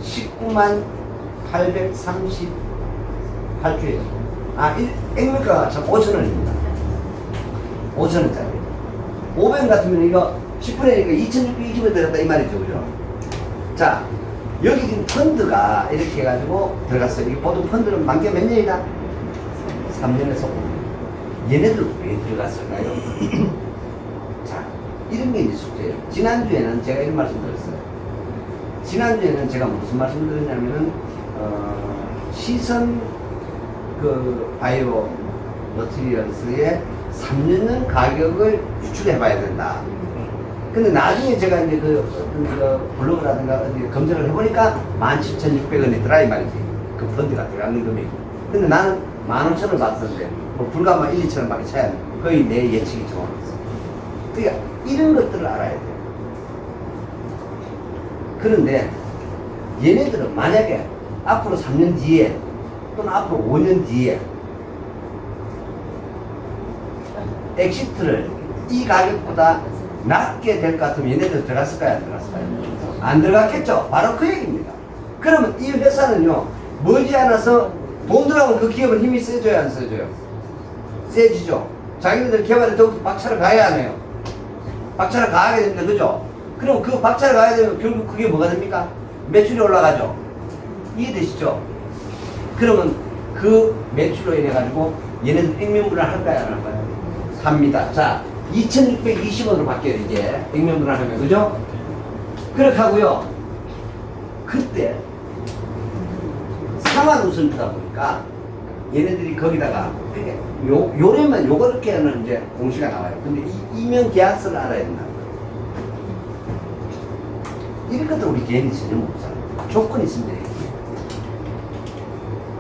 19만 838주예요. 액면가가 참 5,000원입니다. 5,000원짜리. 500원 같으면 이거 10분의 1이니까 2,620원 들어갔다 이 말이죠. 그죠? 자, 여기 지금 펀드가 이렇게 해가지고 들어갔어요. 이 보통 펀드는 만기 몇 년이다? 3년에서 5년. 얘네들 왜 들어갔을까요? 자, 이런 게 이제 숙제예요. 지난주에는 제가 이런 말씀 드렸어요. 지난주에는 제가 무슨 말씀을 드렸냐면은, 시선 그 바이오 머티리얼스의 3년 가격을 유출해 봐야 된다. 근데 나중에 제가 이제 그 어떤 그 블로그라든가 어디 검색을 해보니까 17,600원이더라 이 말이지. 그 펀드가 들어가는 금액이. 근데 나는 15,000원을 받았는데 뭐 불과 뭐 1, 2,000원 밖에 차이 안 나. 거의 내 예측이 정확했어. 그러니까 이런 것들을 알아야 돼요. 그런데 얘네들은 만약에 앞으로 3년 뒤에 또는 앞으로 5년 뒤에 엑시트를 이 가격보다 낮게 될 것 같으면 얘네들 들어갔을까요? 안 들어갔을까요? 안 들어갔겠죠? 바로 그 얘기입니다. 그러면 이 회사는요, 머지않아서 돈 들어가면 그 기업은 힘이 세져요, 안 세져요? 세지죠. 자기네들 개발에 더욱 박차를 가야 하네요. 박차를 가하게 됩니다. 그죠? 그럼 그 박차를 가야 되면 결국 그게 뭐가 됩니까? 매출이 올라가죠. 이해되시죠? 그러면 그 매출로 인해 가지고 얘네들 액면분할 할까요? 안 할까요? 합니다. 자, 2,620원으로 바뀌어요, 이제. 액면분할 하면. 그죠? 그렇게 하고요. 그때 상한 우선주다 보니까 얘네들이 거기다가 요래만 요렇게는 이제 공시가 나와요. 근데 이 이면 계약서를 알아야 된다. 이런 것들 우리 개인이 전혀 모르잖아요. 조건이 있습니다.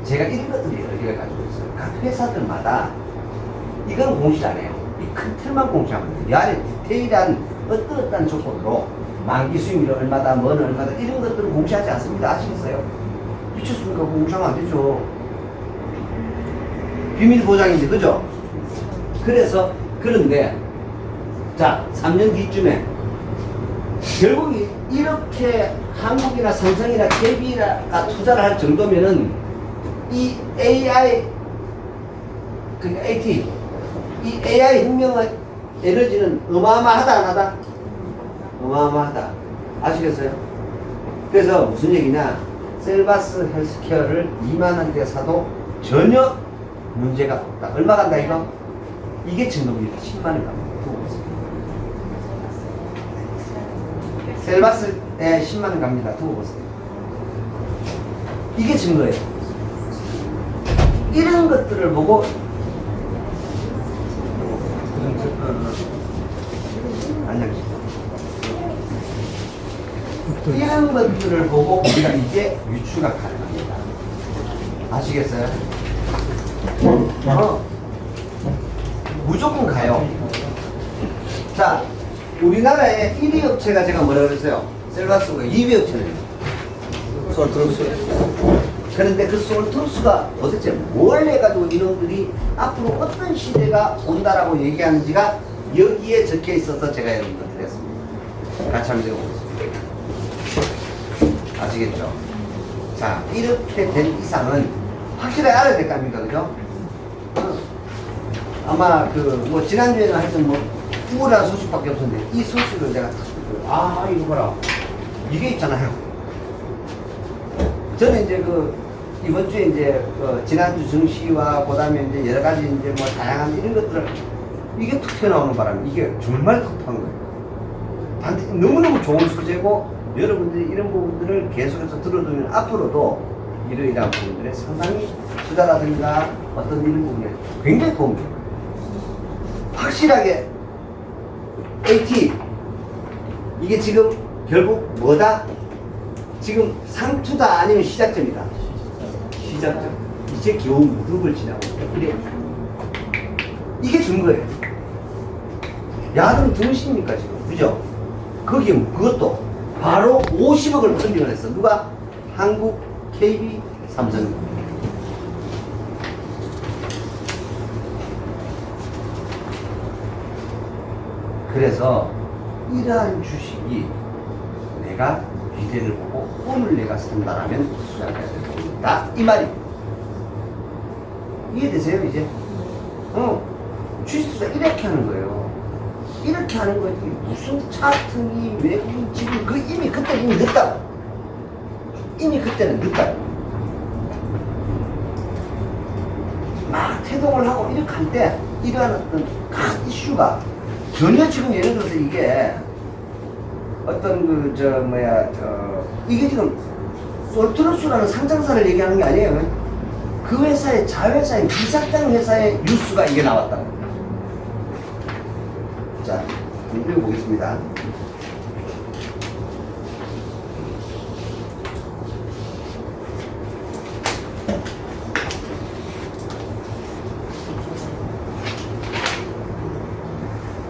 제가 이런 것들이 여러 개를 가지고 있어요. 각 회사들마다 이건 공시 안 해요. 이 큰 틀만 공시하면 돼요. 이 안에 디테일한 어떠한 조건으로 만기 수익률이 얼마다, 뭐는 얼마다 이런 것들은 공시하지 않습니다. 아시겠어요? 미쳤습니까? 공시하면 안 되죠. 비밀 보장인데, 그죠? 그래서, 그런데, 자, 3년 뒤쯤에, 결국 이렇게 한국이나 삼성이나 KB가 투자를 할 정도면은, 이 AI, 그러니까 AT, 이 AI 혁명의 에너지는 어마어마하다, 안 하다? 어마어마하다. 아시겠어요? 그래서 무슨 얘기냐? 셀바스 헬스케어를 2만원대 사도 전혀 문제가 없다. 얼마 간다 이거? 이게 증거입니다. 10만원 갑니다. 셀바스에 10만원 갑니다. 두고 보세요. 이게 증거예요. 이런 것들을 보고 안녕하십니까. 이런 것들을 보고 우리가 이제 유추가 가능합니다. 아시겠어요? 무조건 가요. 자, 우리나라의 1위 업체가 제가 뭐라 그랬어요? 셀바스가 2위 업체는 솔트루스. 그런데 그 솔트루스가 도대체 뭘 해가지고 이놈들이 앞으로 어떤 시대가 온다라고 얘기하는지가 여기에 적혀 있어서 제가 여러분들 드렸습니다. 같이 한번 읽어보겠습니다. 아시겠죠? 자, 이렇게 된 이상은 확실하게 알아야 될 거 아닙니까? 그죠? 아마 뭐 지난주에는 하여튼 뭐 우울한 소식밖에 없었는데 이 소식을 내가 이거 봐라. 이게 있잖아요. 저는 이제 이번 주에 이제 지난주 증시와 그다음에 이제 여러 가지 이제 뭐 다양한 이런 것들을 이게 툭 튀어나오는 바람에 이게 정말 급한 거예요. 너무너무 좋은 소재고 여러분들이 이런 부분들을 계속해서 들어두면 앞으로도 이러이러한 부분들에 상당히 투자라든가 어떤 이런 부분에 굉장히 도움이 돼요. 확실하게 AT 이게 지금 결국 뭐다? 지금 상투다 아니면 시작점이다. 시작점. 이제 겨우 무릎을 지나고 그래. 이게 증거예요. 야동 등신입니까 지금? 그죠? 거기에 그것도 바로 50억을 펀딩을 했어. 누가? 한국 KB 삼성. 그래서 이러한 주식이 내가 미래를 보고 오늘 내가 산다라면 투자해야 된다. 이 말입니다. 이해되세요 이제? 주식 투자 이렇게 하는 거예요. 이렇게 하는 거지. 무슨 차트니 외국인 지금 이미 그때 이미 늦다고. 이미 그때는 늦다고. 막 태동을 하고 이렇게 할 때 이러한 어떤 큰 이슈가 전혀 지금 예를 들어서 이게 어떤 이게 지금 솔트러스라는 상장사를 얘기하는 게 아니에요. 그 회사의 자회사인 비삭당 회사의 뉴스가 이게 나왔다고. 자, 한번 읽어보겠습니다.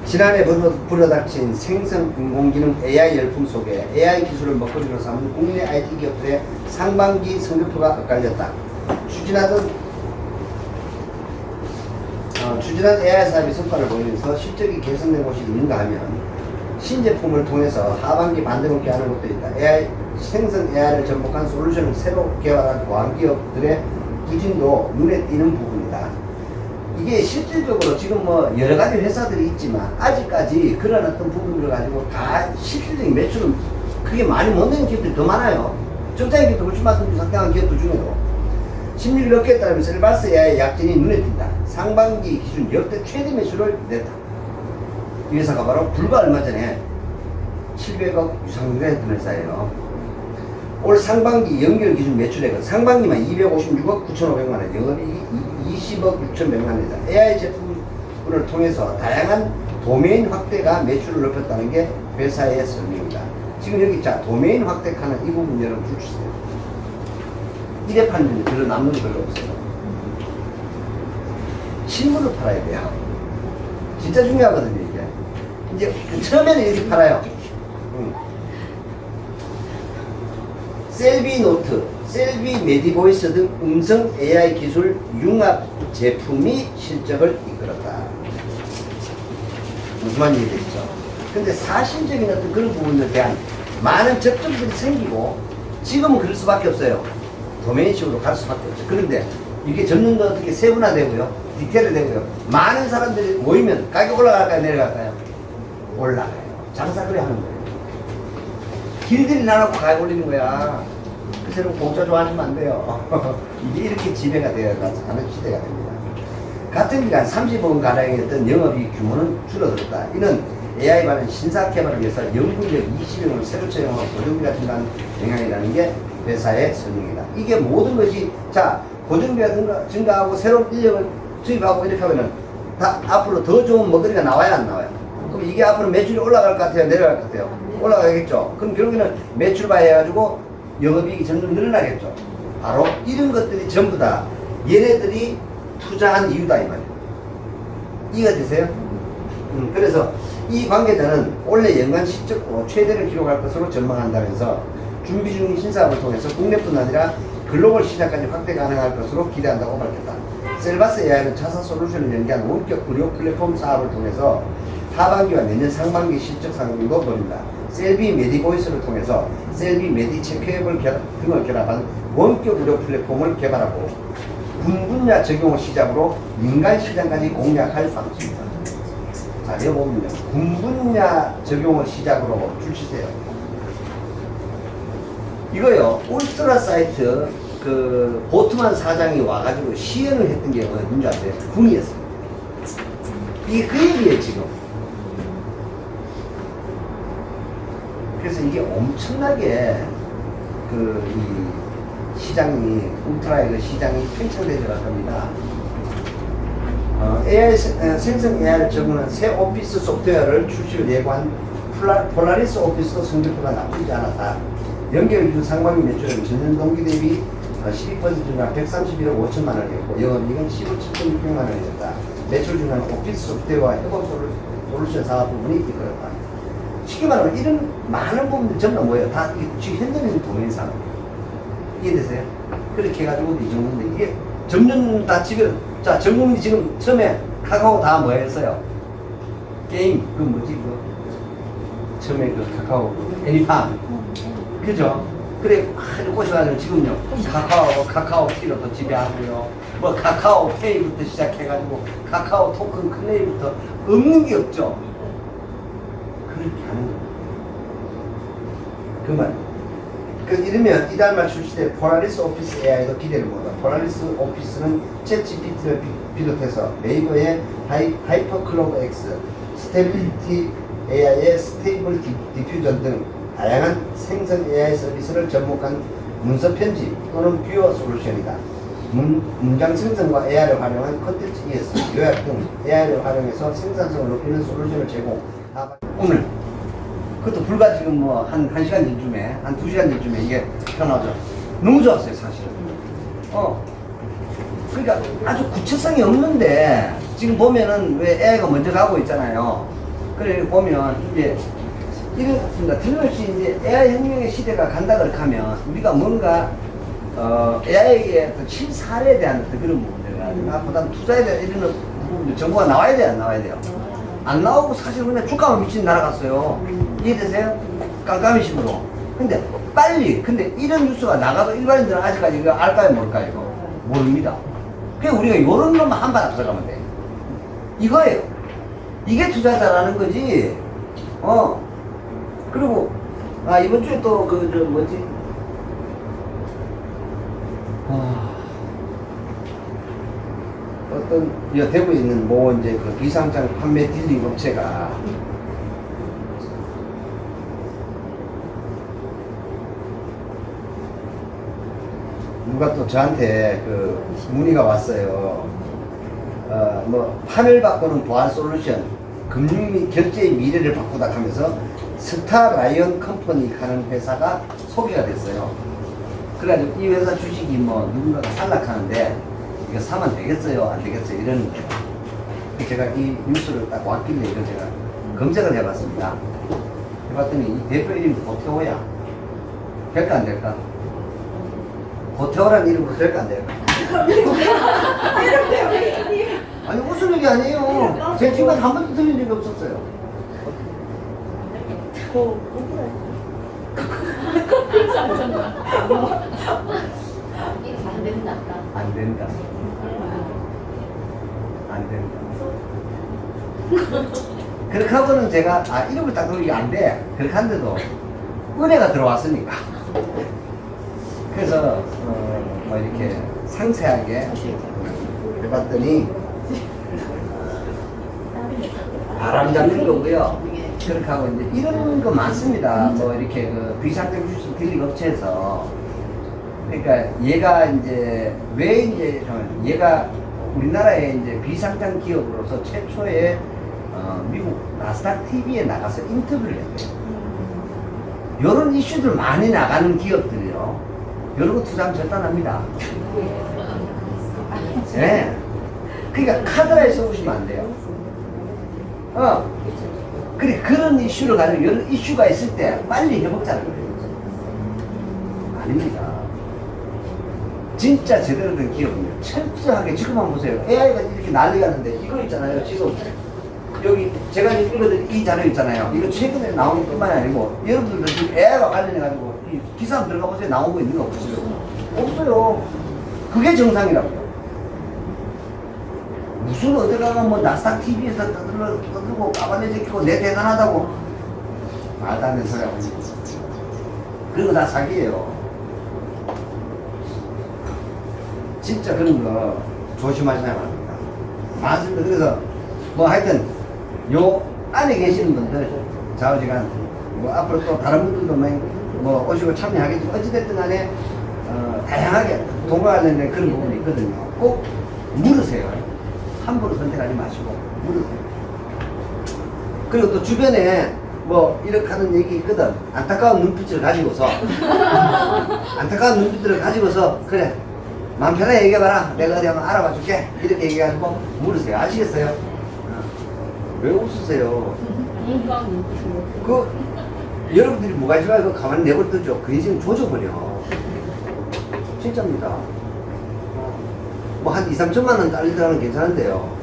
지난해 불어닥친 생성 인공지능 AI 열풍 속에 AI 기술을 먹거리로 삼은 국내 IT 기업들의 상반기 성적표가 엇갈렸다. 추진한 AI 사업의 성과를 보이면서 실적이 개선된 곳이 있는가 하면 신제품을 통해서 하반기 반등을 하는 곳도 있다. AI, 생성 AI를 접목한 솔루션을 새로 개발한 보안기업들의 부진도 눈에 띄는 부분이다. 이게 실질적으로 지금 뭐 여러 가지 회사들이 있지만 아직까지 그런 어떤 부분을 가지고 다 실질적인 매출은 크게 많이 못 내는 기업들이 더 많아요. 적자인 기업도 훨씬 많습니다. 상당한 기업들 중에도. 심리를 얻기에 따르면 셀바스 AI 약진이 눈에 띈다. 상반기 기준 역대 최대 매출을 냈다. 이 회사가 바로 불과 얼마 전에 700억 유상증자 했던 회사예요. 올 상반기 연결 기준 매출액은 상반기만 256억 9,500만 원, 영업이익이 20억 6,100만 원이다. AI 제품을 통해서 다양한 도메인 확대가 매출을 높였다는 게 회사의 설명입니다. 지금 여기 자 도메인 확대하는 이 부분 여러분 줄 주세요. 이래 파는 데는 별로 남는 게 별로 없어요. 실물을 팔아야 돼요. 진짜 중요하거든요 이게. 이제 처음에는 이렇게 팔아요. 셀비 노트, 셀비 메디보이스 등 음성 AI 기술 융합 제품이 실적을 이끌었다. 무슨 말인지 되시죠? 근데 사실적인 어떤 그런 부분에 대한 많은 접점들이 생기고 지금은 그럴 수밖에 없어요. 도메인식으로 갈 수밖에 없죠. 그런데 이게 점점 더 어떻게 세분화되고요, 디테일되고요. 많은 사람들이 모이면 가격 올라갈까요, 내려갈까요? 올라가요. 장사 그래 하는 거예요. 길들이 나눠고 가격 올리는 거야. 그래서 여러분 공짜 좋아하시면 안 돼요. 이게 이렇게 지배가 되어가는 시대가 됩니다. 같은 기간 30억 가량의 어떤 영업이익 규모는 줄어들었다. 이는 AI 관련 신사 개발을 위해서 연구인력 20명을 새로 채용하고 고정비가 증가한 영향이라는 게 회사의 설명이다. 이게 모든 것이 자 고정비가 증가하고 새로운 인력을 투입하고 이렇게 하면은 다 앞으로 더 좋은 먹거리가 나와야 안 나와요? 그럼 이게 앞으로 매출이 올라갈 것 같아요? 내려갈 것 같아요? 올라가겠죠. 그럼 결국에는 매출 봐해가지고 영업이익이 점점 늘어나겠죠. 바로 이런 것들이 전부 다 얘네들이 투자한 이유다 이 말이에요. 이해가 되세요? 그래서 이 관계자는 올해 연간 실적도 최대를 기록할 것으로 전망한다면서 준비 중인 신사업을 통해서 국내뿐 아니라 글로벌 시장까지 확대 가능할 것으로 기대한다고 밝혔다. 셀바스 AI는 자사 솔루션을 연계한 원격 의료 플랫폼 사업을 통해서 하반기와 내년 상반기 실적 상승도 노린다. 셀비 메디보이스를 통해서 셀비 메디 체크 앱을 등을 결합한 원격 의료 플랫폼을 개발하고 군 분야 적용을 시작으로 민간 시장까지 공략할 방침이다. 자, 여기 보면요. 군 분야 적용을 시작으로 출시세요. 이거요. 울트라 사이트 그 보트만 사장이 와가지고 시연을 했던 게 뭔지 아세요? 군이었어요. 이게 그 얘기예요 지금. 그래서 이게 엄청나게 이 시장이 울트라의 그 시장이 팽창되어 갈 겁니다. AI 생성 AI를 적용한 새 오피스 소프트웨어를 출시를 예고한 폴라리스 오피스도 성적표가 나쁘지 않았다. 연결 기준 상반기 매출은 전년 동기 대비 12% 증가 131억 5천만 원이었고 영업이익은 15억 7,600만 원이었다. 매출 중간 오피스 소프트웨어와 협업 솔루션 사업 부분이 이끌었다. 쉽게 말하면 이런 많은 부분들이 전부 뭐예요? 다 지금 현재는 도메인 산업. 이해되세요? 그렇게 해가지고 이 정도인데 이게 점점 다 지금 자 전 국민이 지금 처음에 카카오 다 뭐 했어요? 게임 그 뭐지 그 처음에 그 카카오 애니팡 그죠? 그래 아주 꼬셔가지고 지금요 카카오 키로도 지배하고요 뭐 카카오 페이부터 시작해가지고 카카오 토큰 클레이부터 없는 게 없죠. 그렇게 하는 거예요. 그 말. 그 이러면 이달 말 출시될 폴라리스 오피스 AI도 기대를 못한다. 폴라리스 오피스는 챗 GPT를 비롯해서 네이버의 하이퍼클로버 X, 스테빌리티 AI의 스테이블 디퓨전 등 다양한 생성 AI 서비스를 접목한 문서 편집 또는 뷰어 솔루션이다. 문장 생성과 AI를 활용한 컨텐츠 ES, 요약 등 AI를 활용해서 생산성을 높이는 솔루션을 제공. 오늘 그것도 불과 지금 뭐 한 시간 전쯤에, 한 2시간 전쯤에 이게 편하죠. 너무 좋았어요, 사실은. 그러니까 아주 구체성이 없는데, 지금 보면은 왜 AI가 먼저 가고 있잖아요. 그래, 보면 이제, 이렇습니다. 틀림없이 이제 AI 혁명의 시대가 간다 그렇게 하면, 우리가 뭔가, AI의 어떤 실사례에 대한 어떤 그런 부분들이나, 보다 투자에 대한 이런 부분들, 정보가 나와야 돼요, 안 나와야 돼요? 안 나오고 사실 그냥 주가만 미친 날아갔어요. 이해되세요? 깜깜이식으로. 근데 빨리, 근데 이런 뉴스가 나가도 일반인들은 아직까지 이거 알까요, 모를까요? 이거? 모릅니다. 그냥 우리가 요런 놈만 한 번 앞서가면 돼. 이거예요. 이게 투자자라는 거지. 그리고, 이번 주에 또 뭐지? 어떤 대구에 있는 뭐 이제 그 비상장 판매 딜링 업체가 누가 또 저한테 그 문의가 왔어요. 뭐 판을 바꾸는 보안 솔루션, 금융 및 결제의 미래를 바꾸다 하면서 스타라이언 컴퍼니 하는 회사가 소개가 됐어요. 그래가지고 이 회사 주식이 뭐 누군가가 탈락하는데 이거 사면 되겠어요? 안 되겠어요? 이러는 거예요. 제가 이 뉴스를 딱 왔길래 이거 제가 검색을 해봤습니다. 해봤더니 이 대표 이름이 고태호야. 될까 안 될까? 고태호라는 이름으로 될까 안 될까? 아니 웃을 얘기 아니에요. 제 친구는 한 번도 들린 적이 없었어요. 안 된다. 안 된다. 안 된다. 그렇게 하고는 제가, 이름을 딱 누르기 안 돼. 그렇게 한데도 은혜가 들어왔으니까. 그래서, 뭐 이렇게 상세하게 해봤더니, 바람 잡는 거고요. 그렇게 하고 이제 이런 거 많습니다. 뭐 이렇게 그 비상장 주식 딜링 업체에서. 그러니까 얘가 이제 왜 이제 얘가 우리나라의 이제 비상장 기업으로서 최초의 미국 나스닥 TV에 나가서 인터뷰를 했대요. 이런 이슈들 많이 나가는 기업들이요. 이런 거 투자하면 절단합니다. 네. 그러니까 카드라에 써보시면 안 돼요. 그래, 그런 이슈를 가지고 이런 이슈가 있을 때 빨리 해먹자는 거예요. 아닙니다. 진짜 제대로 된 기업은요, 철저하게 지금 한번 보세요. AI가 이렇게 난리가 났는데 이거 있잖아요. 지금 여기 제가 읽어드린 이 자료 있잖아요. 이거 최근에 나온 것뿐만이 아니고 여러분들도 지금 AI가 관련해가지고 이 기사 한번 들어가 보세요. 나온 거 있는 거 없어요? 없어요. 그게 정상이라고요. 무슨 어디 가면 뭐 나스닥 TV에서 떠들고 까발려 제끼고 내 대단하다고 말도 안 되는 소리 하고 그런 거 다 사기예요. 진짜 그런 거 조심하셔야 합니다. 많습니다. 그래서 뭐 하여튼 요 안에 계시는 분들 좌우지간 뭐 앞으로 또 다른 분들도 뭐 오시고 참여하겠지만 어찌됐든 간에 다양하게 동과 관련된 그런 부분이 있거든요. 꼭 물으세요. 함부로 선택하지 마시고 물으세요. 그리고 또 주변에 뭐 이렇게 하는 얘기 있거든. 안타까운 눈빛을 가지고서 안타까운 눈빛을 가지고서 그래 마음 편하게 얘기해봐라. 내가 어디 한번 알아봐 줄게. 이렇게 얘기해가지고 물으세요. 아시겠어요? 왜 웃으세요? 여러분들이 뭐가 싫어요? 그거 가만히 내버려두죠. 그 인생 조져버려. 진짜입니다. 뭐 한 2, 3천만 원 딸리 들어가면 괜찮은데요.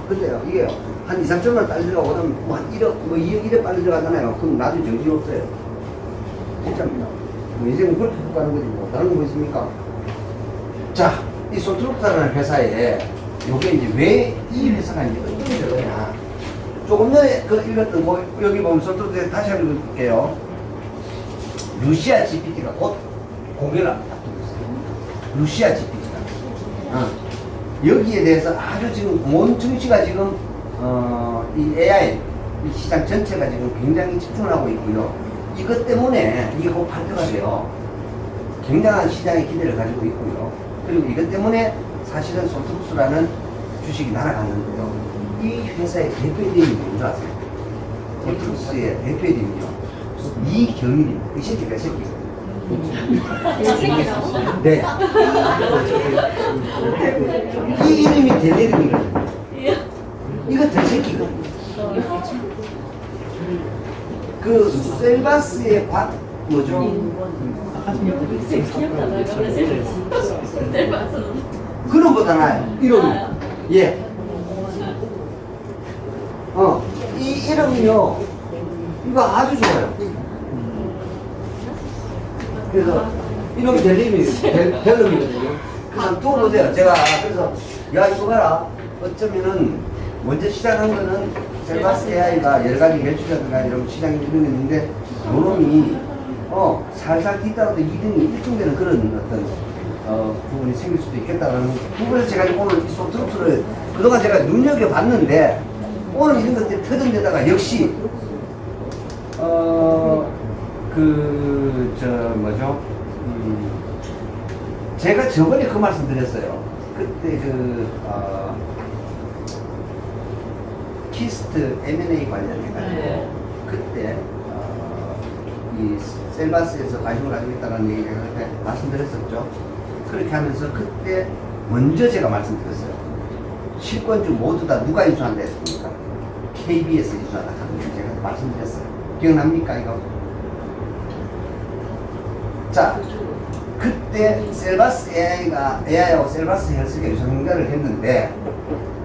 근데요, 이게요. 한 2, 3천만 원 딸리 들어가고, 그다음 뭐 한 1억, 뭐 2억, 1억 빨리 들어가잖아요. 그럼 나중에 정신이 없어요. 진짜입니다. 뭐 인생은 그렇게 쭉 가는 거지, 뭐. 다른 거 있습니까? 자, 이 솔트루프라는 회사에, 요게 이제 왜 이 회사가 이제 어떤 회사냐. 조금 전에 그 읽었던, 뭐, 여기 보면 솔트루프에 다시 한번 읽을게요. 루시아 GPT가 곧 공개를 앞두고 있어요. 루시아 GPT가. 여기에 대해서 아주 지금 온 증시가 지금 이 AI 이 시장 전체가 지금 굉장히 집중을 하고 있고요. 이것 때문에 이게 곧 발표가 돼요. 굉장한 시장의 기대를 가지고 있고요. 그리고 이것 때문에 사실은 솔트루스라는 주식이 날아갔는데요. 이 회사의 대표 이름이 뭔지 아세요? 솔트루스의 대표 이름이요. 이경일입니다. 이 새끼가 새끼가. 네. 이 이름이 될 이름이거든요. 이거 될 새끼거든요. 그 셀바스의 뭐죠? 그런 보다 나요. 이름이. 예. 이 이름이요. 이거 아주 좋아요. 그래서 이름이 델름이거든요. 그래서 두고 보세요. 제가 그래서 야 이거 봐라. 어쩌면은 먼저 시작한 거는 셀바스 AI가 여러 가지 매출이라든가 이런 시장이 유명했는데 요놈이 살살 뒤따라도 2등이 1등 되는 그런 어떤 부분이 생길 수도 있겠다라는 부분에서 제가 오늘 이 솔트루스를 그동안 제가 눈여겨봤는데 오늘 이런 것들이 터전되다가 역시 뭐죠? 제가 저번에 그 말씀 드렸어요. 그때 키스트 M&A 관련해가지고 그때 이 셀바스에서 관심을 가지고 있다는 얘기를 그때 말씀드렸었죠. 그렇게 하면서 그때 먼저 제가 말씀드렸어요. 실권주 모두 다 누가 인수한다 했습니까? KBS 인수한다 하는 제가 말씀드렸어요. 기억납니까 이거? 자, 그때 셀바스 AI하고 셀바스 헬스가 유상증자를 했는데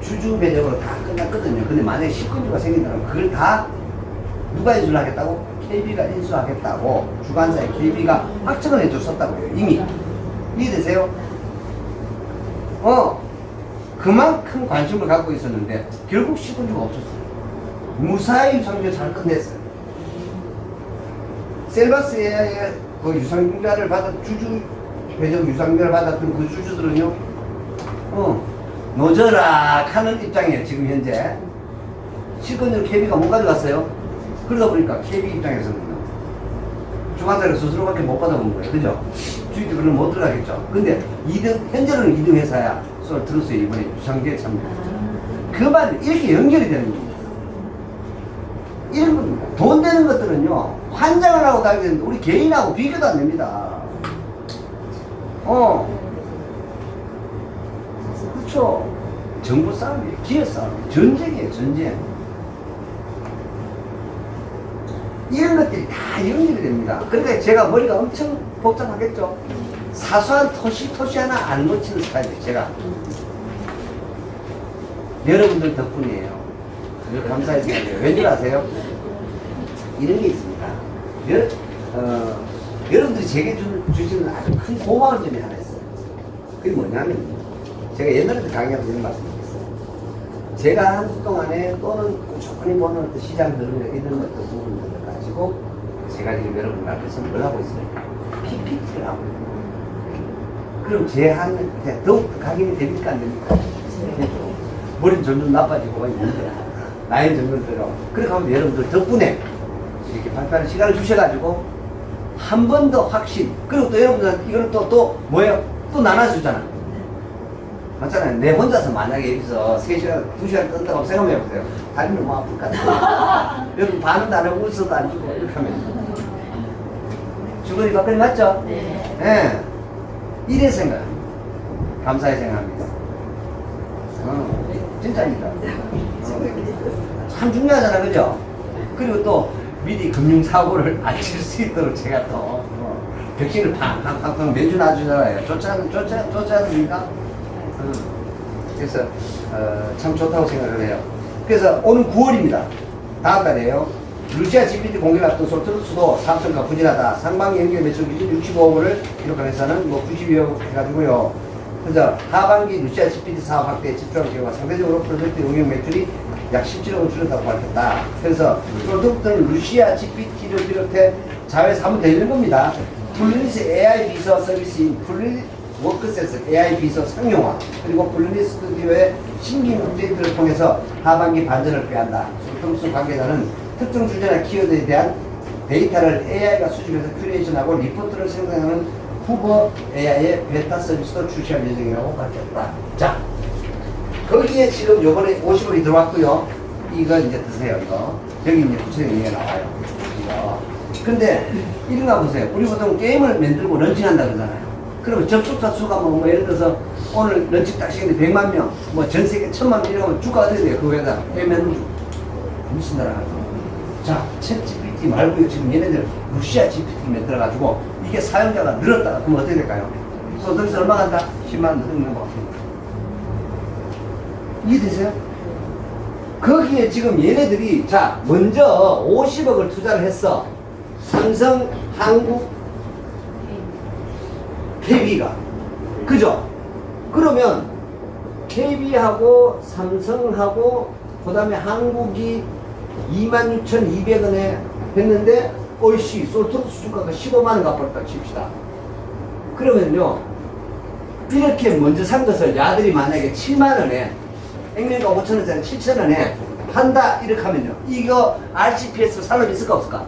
주주 배정으로 다 끝났거든요. 근데 만약에 실권주가 생긴다면 그걸 다 누가 인수를 하겠다고? KB가 인수하겠다고 주관사의 KB가 확정을 해줬었다고요. 이미. 이해되세요? 그만큼 관심을 갖고 있었는데 결국 실권주가 없었어요. 무사히 유상증자 잘 끝냈어요. 셀바스 AI의 그 유상증자를 주주 배정 유상증자를 받았던 그 주주들은요, 노저락 하는 입장이에요. 지금 현재 실권을 KB가 못 가져갔어요. 그러다 보니까 KB 입장에서는 주관사를 스스로밖에 못 받아본 거예요. 그죠? 주식도 그럼 못 들어가겠죠. 근데 2등, 현재는 2등 회사야. 솔트루스에 이번에 유상증자에 참여했죠. 그 말이 이렇게 연결이 되는 겁니다. 이런 겁니다. 돈 되는 것들은요, 환장을 하고 다니게 되는데 우리 개인하고 비교도 안 됩니다. 그렇죠. 정부 싸움이에요. 기업 싸움이에요. 전쟁이에요. 전쟁. 이런 것들이 다 연결이 됩니다. 그러니까 제가 머리가 엄청 복잡하겠죠. 사소한 토시 하나 안 놓치는 스타일이에요. 제가. 여러분들 덕분이에요. 감사해요. 왠줄 아세요? 이런 게 있습니다. 여러분들이 제게 주시는 아주 큰 고마운 점이 하나 있어요. 그게 뭐냐면, 제가 옛날에도 강의하면서 이런 말씀 드렸어요. 제가 한 주 동안에 또는 꾸준히 보는 어떤 시장 흐름이나 이런 것들 부분들을 가지고 제가 지금 여러분 앞에서 뭘 하고 있습니까? PPT를 하고 있습니다. 그럼 제한테 더욱 각인이 됩니까? 안 됩니까? 머리는 점점 나빠지고 있는데 나이 점점 들어. 그렇게 하면 여러분들 덕분에 이렇게 발표하는 시간을 주셔가지고 한 번 더 확신. 그리고 또 여러분들 이걸 또 뭐예요? 또 나눠주잖아. 맞잖아요. 내 혼자서 만약에 여기서 3시간, 2시간 뜬다고 생각해보세요. 다리는 뭐 아플 것 같아요. 여러분 반은 안 하고 웃어도 안 주고 이렇게 하면 주거리 밖에 맞죠? 네. 네. 이래 생각합니다. 감사히 생각합니다. 진짜입니다. 참 중요하잖아, 그죠? 그리고 또 미리 금융사고를 안 칠 수 있도록 제가 또 벽신을 팡팡팡팡 매주 놔주잖아요. 좋지 않습니까? 그래서 참 좋다고 생각을 해요. 그래서 오늘 9월입니다. 다음 달이에요. 루시아 GPT 공개를 앞둔 솔트루스도 삼성과 부진하다. 상반기 연결 매출 기준 65억을 기록한 회사는 92억 해가지고요. 그래서 하반기 루시아 GPT 사업 확대에 집중할 경우가 상대적으로 프로젝트 용역 매출이 약 17억을 줄였다고 밝혔다. 그래서 솔트루스는 루시아 GPT를 비롯해 자회사 하면 되는 겁니다. 플루리스 AI 비서 서비스인 플루리 워크센스 AI 비서 상용화 그리고 플루리스 스튜디오의 신규 업데이트를 통해서 하반기 반전을 꾀한다. 소통수 관계자는 특정 주제나 키워드에 대한 데이터를 AI가 수집해서 큐레이션하고 리포트를 생성하는 후보 AI의 베타 서비스도 출시할 예정이라고 밝혔다. 자, 거기에 지금 요번에 50원이 들어왔고요. 이거 이제 드세요, 이거. 여기 이제 구체적인 얘기가 나와요. 이거. 근데, 이런 거 보세요. 우리 보통 게임을 만들고 런칭한다 그러잖아요. 그러면 접속자 수가 뭐 예를 들어서 오늘 런칭 딱 시켰는데 100만 명, 뭐 전 세계 1000만 명 이러면 주가 어떻게 돼요? 그 회사. 게임 만든 주. 미친 나라 가지고. 자, 챗 GPT 말고요. 지금 얘네들 러시아 GPT 만들어가지고 이게 사용자가 늘었다가 그러면 어떻게 될까요? 서비스 얼마 간다? 10만 원 늘는 거. 이해되세요? 거기에 지금 얘네들이 자 먼저 50억을 투자를 했어. 삼성, 한국, KB가 그죠? 그러면 KB하고 삼성하고 그 다음에 한국이 26,200원에 했는데 어이씨 솔트로스 주가가 15만원 갚았다 칩시다. 그러면요 이렇게 먼저 산 것을 야들이 만약에 7만원에 액면가 5천원짜리 7천원에 판다 이렇게 하면요 이거 RCPS 산업 있을까 없을까?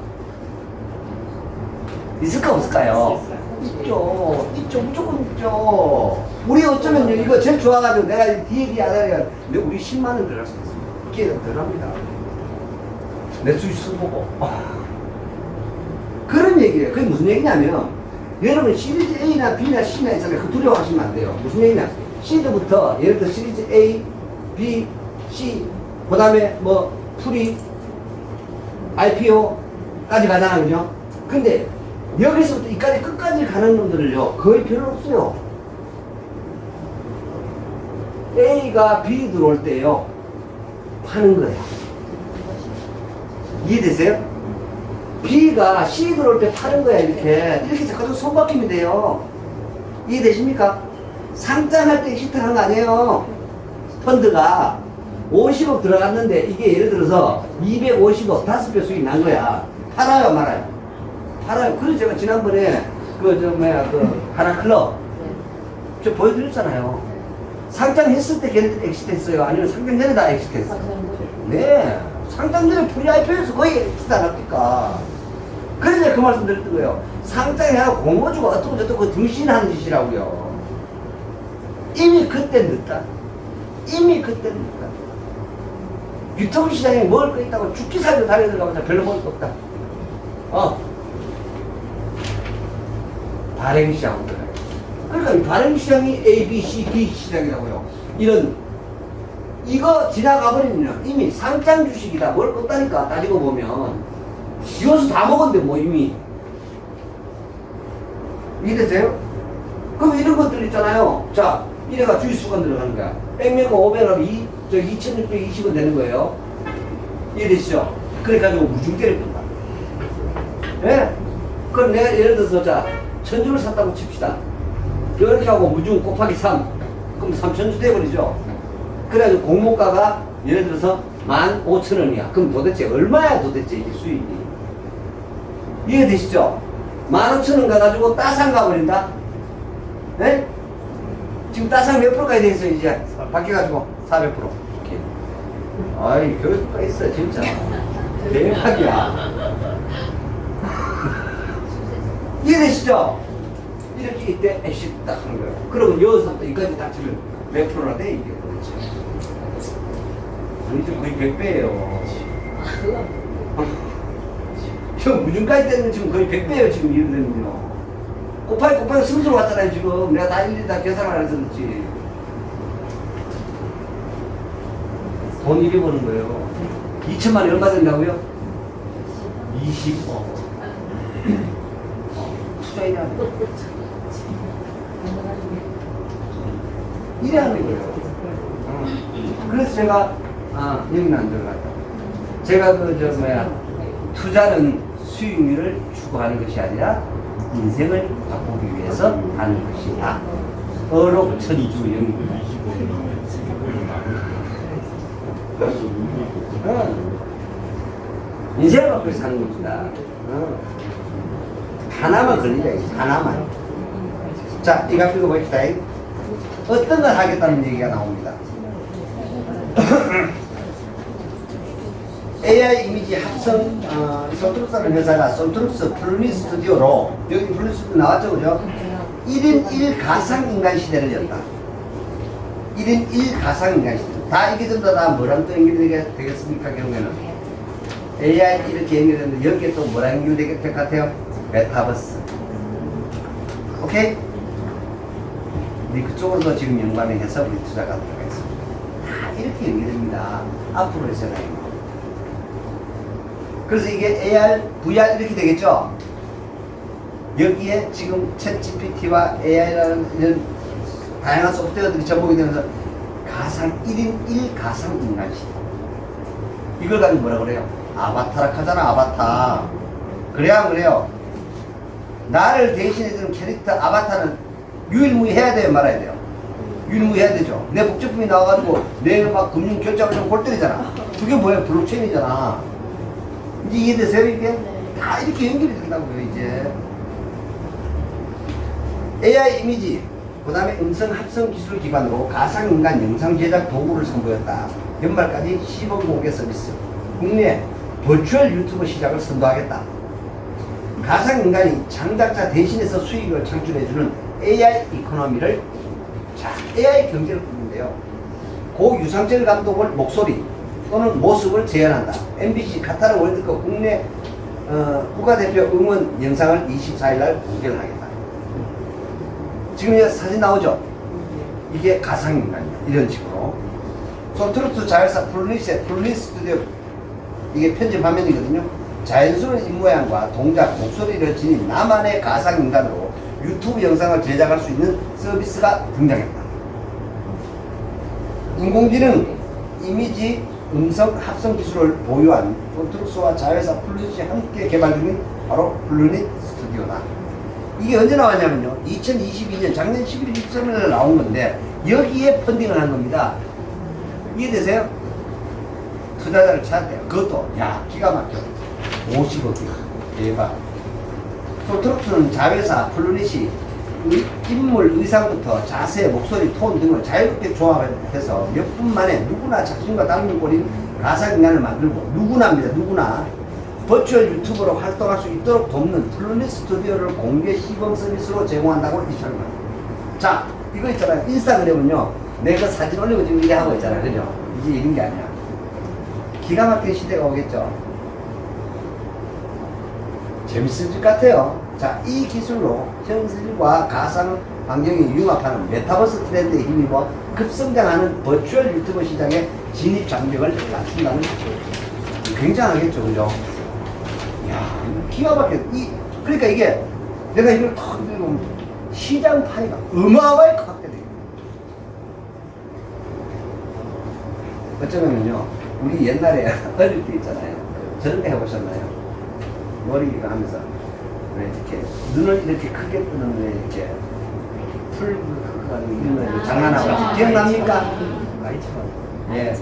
있을까 없을까요? 있죠. 있죠. 무조건 있죠. 우리 어쩌면요 이거 제일 좋아가지고 내가 DL이 안 하니까 우리 10만원 들어갈 수 있습니다. 이게 들어갑니다. 내 주식 보고 그런 얘기예요. 그게 무슨 얘기냐면 여러분 시리즈 A나 B나 C나 있잖아요. 그 두려워하시면 안 돼요. 무슨 얘기냐 시드부터 예를 들어 시리즈 A, B, C 그 다음에 뭐 프리 IPO까지 가잖아요. 그죠? 근데 여기서부터 이까지 끝까지 가는 놈들을요 거의 별로 없어요. A가 B 들어올 때요 파는 거야. 이해되세요? B가 C 들어올 때 파는 거야. 이렇게 자꾸 손바뀜이 돼요. 이해되십니까? 상장할 때 엑시트하는 거 아니에요. 펀드가 50억 들어갔는데 이게 예를 들어서 250억 5배 수익 난 거야. 팔아요 말아요? 팔아요. 그래서 제가 지난번에 하나클럽 저 보여드렸잖아요. 상장했을 때 걔네들 엑시트 했어요? 아니면 상장 전에 다 엑시트 했어요? 네. 상장 전에 프리 IPO에서 거의 엑시트 안 합니까? 그래서 제가 그 말씀 드렸던 거예요. 상장해야 공모 주고 어떻고 저떻고 등신하는 짓이라고요. 이미 그때 늦다. 이미 그때 늦다. 유튜브 시장에 먹을 거 있다고 죽기 살기 달려들어가보자 별로 먹을 거 없다. 발행시장. 그러니까 이 발행시장이 A, B, C, D 시장이라고요. 이거 지나가버리면 이미 상장 주식이다. 먹을 거 없다니까 따지고 보면. 이것을 다 먹었는데 뭐 이미. 이해되세요? 그럼 이런 것들 있잖아요. 자, 이래가 주식수가 들어가는 거야. 액면가 500하면 2,620원 되는 거예요. 이해되시죠? 그래가지고 무중대를 끈다. 예? 그럼 내가 예를 들어서 자, 1,000주를 샀다고 칩시다. 이렇게 하고 무중 곱하기 3. 그럼 3,000주 돼버리죠? 그래가지고 공모가가 예를 들어서 15,000원이야. 그럼 도대체 얼마야 도대체 이게 수익이? 이해되시죠? 15,000원 가가지고 따상 가버린다? 예? 지금 따상 몇 프로까지 돼 있어 이제? 바뀌어가지고 400%. 오케이. 아이 교육가 있어 진짜. 대박이야. 이해되시죠? 이렇게 이때 엑시트 딱 하는 거예요. 그러면 여기서부터 이까지 딱 치면 몇 프로나 돼 이게 도대체? 아니죠 거의 100배예요. 저 무중가이 때는 지금 거의 100배예요 지금 이런 데는요. 곱하기 승수로 왔잖아요 지금. 내가 다 일일이 다 계산을 안 해서 그렇지. 돈 이리 버는 거예요. 2천만 원 얼마 된다고요? 20억. 투자이냐? 이래 하는 거예요. 그래서 제가 여기는 안 들어갔다. 제가 투자는 수익률을 추구하는 것이 아니라 인생을 바꾸기 위해서 하는 것이다. 어록천주영입니다. 인생을 바꾸기 위해서 하는 겁니다. 하나만 걸리자, 하나만. 자, 이거 한번 읽어봅시다. 어떤 걸 하겠다는 얘기가 나옵니다. AI 이미지 합성, 썬트룩스라는 회사가 썬트룩스 플루니 스튜디오로, 여기 플루니 스튜디오 나왔죠, 그죠? 1인 1 가상인간 시대를 열다. 1인 1 가상인간 시대. 다 이게 전부 다 뭐랑 또 연결되게 되겠습니까, 경우에는? AI 이렇게 연결되는데, 여기에 또 뭐랑 연결되게 될 것 같아요? 메타버스. 오케이? 우리 그쪽으로도 지금 연관을 해서 우리 투자가 들어가겠습니다. 다 이렇게 연결됩니다. 앞으로의 세상에. 그래서 이게 AR, VR 이렇게 되겠죠? 여기에 지금 챗GPT와 AI라는 이런 다양한 소프트웨어들이 접목이 되면서 가상 1인 1 가상 인간 시대. 이걸 가지고 뭐라 그래요? 아바타라 하잖아, 아바타. 그래야 안 그래요? 나를 대신해주는 캐릭터 아바타는 유일무이해야 돼요, 말아야 돼요? 유일무이해야 되죠. 내 복제품이 나와가지고 내 막 금융 결제를 좀 골 때리잖아. 그게 뭐야? 블록체인이잖아. 이제 이해되세요, 이게? 다 이렇게 연결이 된다고요, 이제. AI 이미지, 그 다음에 음성 합성 기술 기반으로 가상인간 영상 제작 도구를 선보였다. 연말까지 시범 공개 서비스. 국내 버추얼 유튜브 시장을 선도하겠다. 가상인간이 창작자 대신해서 수익을 창출해주는 AI 이코노미를, 자, AI 경제를 꾸는데요. 고유상철 감독을 목소리 또는 모습을 재현한다. MBC 카타르 월드컵 국내 국가대표 응원 영상을 24일 날 공개를 하겠다. 지금 이 사진 나오죠? 이게 가상인간이야. 이런 식으로. 썬트룩스 자회사 플루니 스튜디오, 이게 편집 화면이거든요. 자연스러운 입모양과 동작, 목소리를 지닌 나만의 가상인간으로 유튜브 영상을 제작할 수 있는 서비스가 등장했다. 인공지능, 이미지, 음성 합성 기술을 보유한 썬트룩스와 자회사 플루닛이 함께 개발 중인 바로 플루닛 스튜디오다. 이게 언제 나왔냐면요, 2022년 작년 11월 23일에 나온 건데 여기에 펀딩을 한 겁니다. 이해되세요? 투자자를 찾았대요. 그것도 야 기가 막혀. 50억이야. 대박. 썬트룩스는 자회사 플루닛이 인물 의상부터 자세, 목소리, 톤 등을 자유롭게 조합해서 몇 분 만에 누구나 작품과 닮은 꼴인 가상인간을 만들고, 누구나입니다, 누구나 버추얼 유튜버로 활동할 수 있도록 돕는 플루닛 스튜디오를 공개 시범 서비스로 제공한다고 이야기하는 거예요. 자, 이거 있잖아요. 인스타그램은요, 내가 사진 올리고 지금 이래 하고 있잖아요. 그죠? 이제 이런 게 아니야. 기가 막힌 시대가 오겠죠. 재밌을 것 같아요. 자, 이 기술로 현실과 가상 환경이 융합하는 메타버스 트렌드에 힘입어 급성장하는 버추얼 유튜버 시장의 진입 장벽을 낮춘다는 거죠. 굉장하겠죠, 그죠? 이야, 기가 막혀. 그러니까 이게 내가 이걸 탁 들고 시장 파이가 어마어마하게 확대돼요. 어쩌면요, 우리 옛날에 어릴 때 있잖아요. 저런 거 해보셨나요? 머리 이거 하면서 왜 이렇게 눈을 이렇게 크게 뜨는 왜 이렇게 풀 이런 거 장난하고 기억납니까? 예.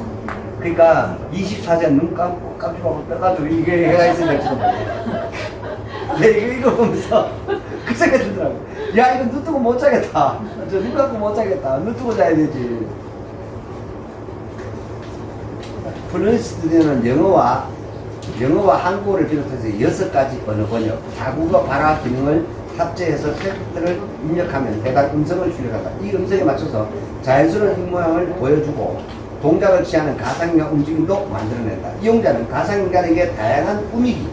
그러니까 24시간 눈 감고 깜짝하고 떠가지고 이게 해가 있으니까 네, 이거 보면서 그 생각이 들더라고. 야, 이거 눈 뜨고 못 자겠다. 저 눈 감고 못 자겠다. 눈 뜨고 자야 되지. 플루닛 스튜디오는 영어와 한국어를 비롯해서 6가지 언어 번역, 다국어 발화 기능을 탑재해서 텍스트를 입력하면 해당 음성을 출력한다. 이 음성에 맞춰서 자연스러운 입모양을 보여주고 동작을 취하는 가상인간 움직임도 만들어낸다. 이용자는 가상인간에게 다양한 꾸미기,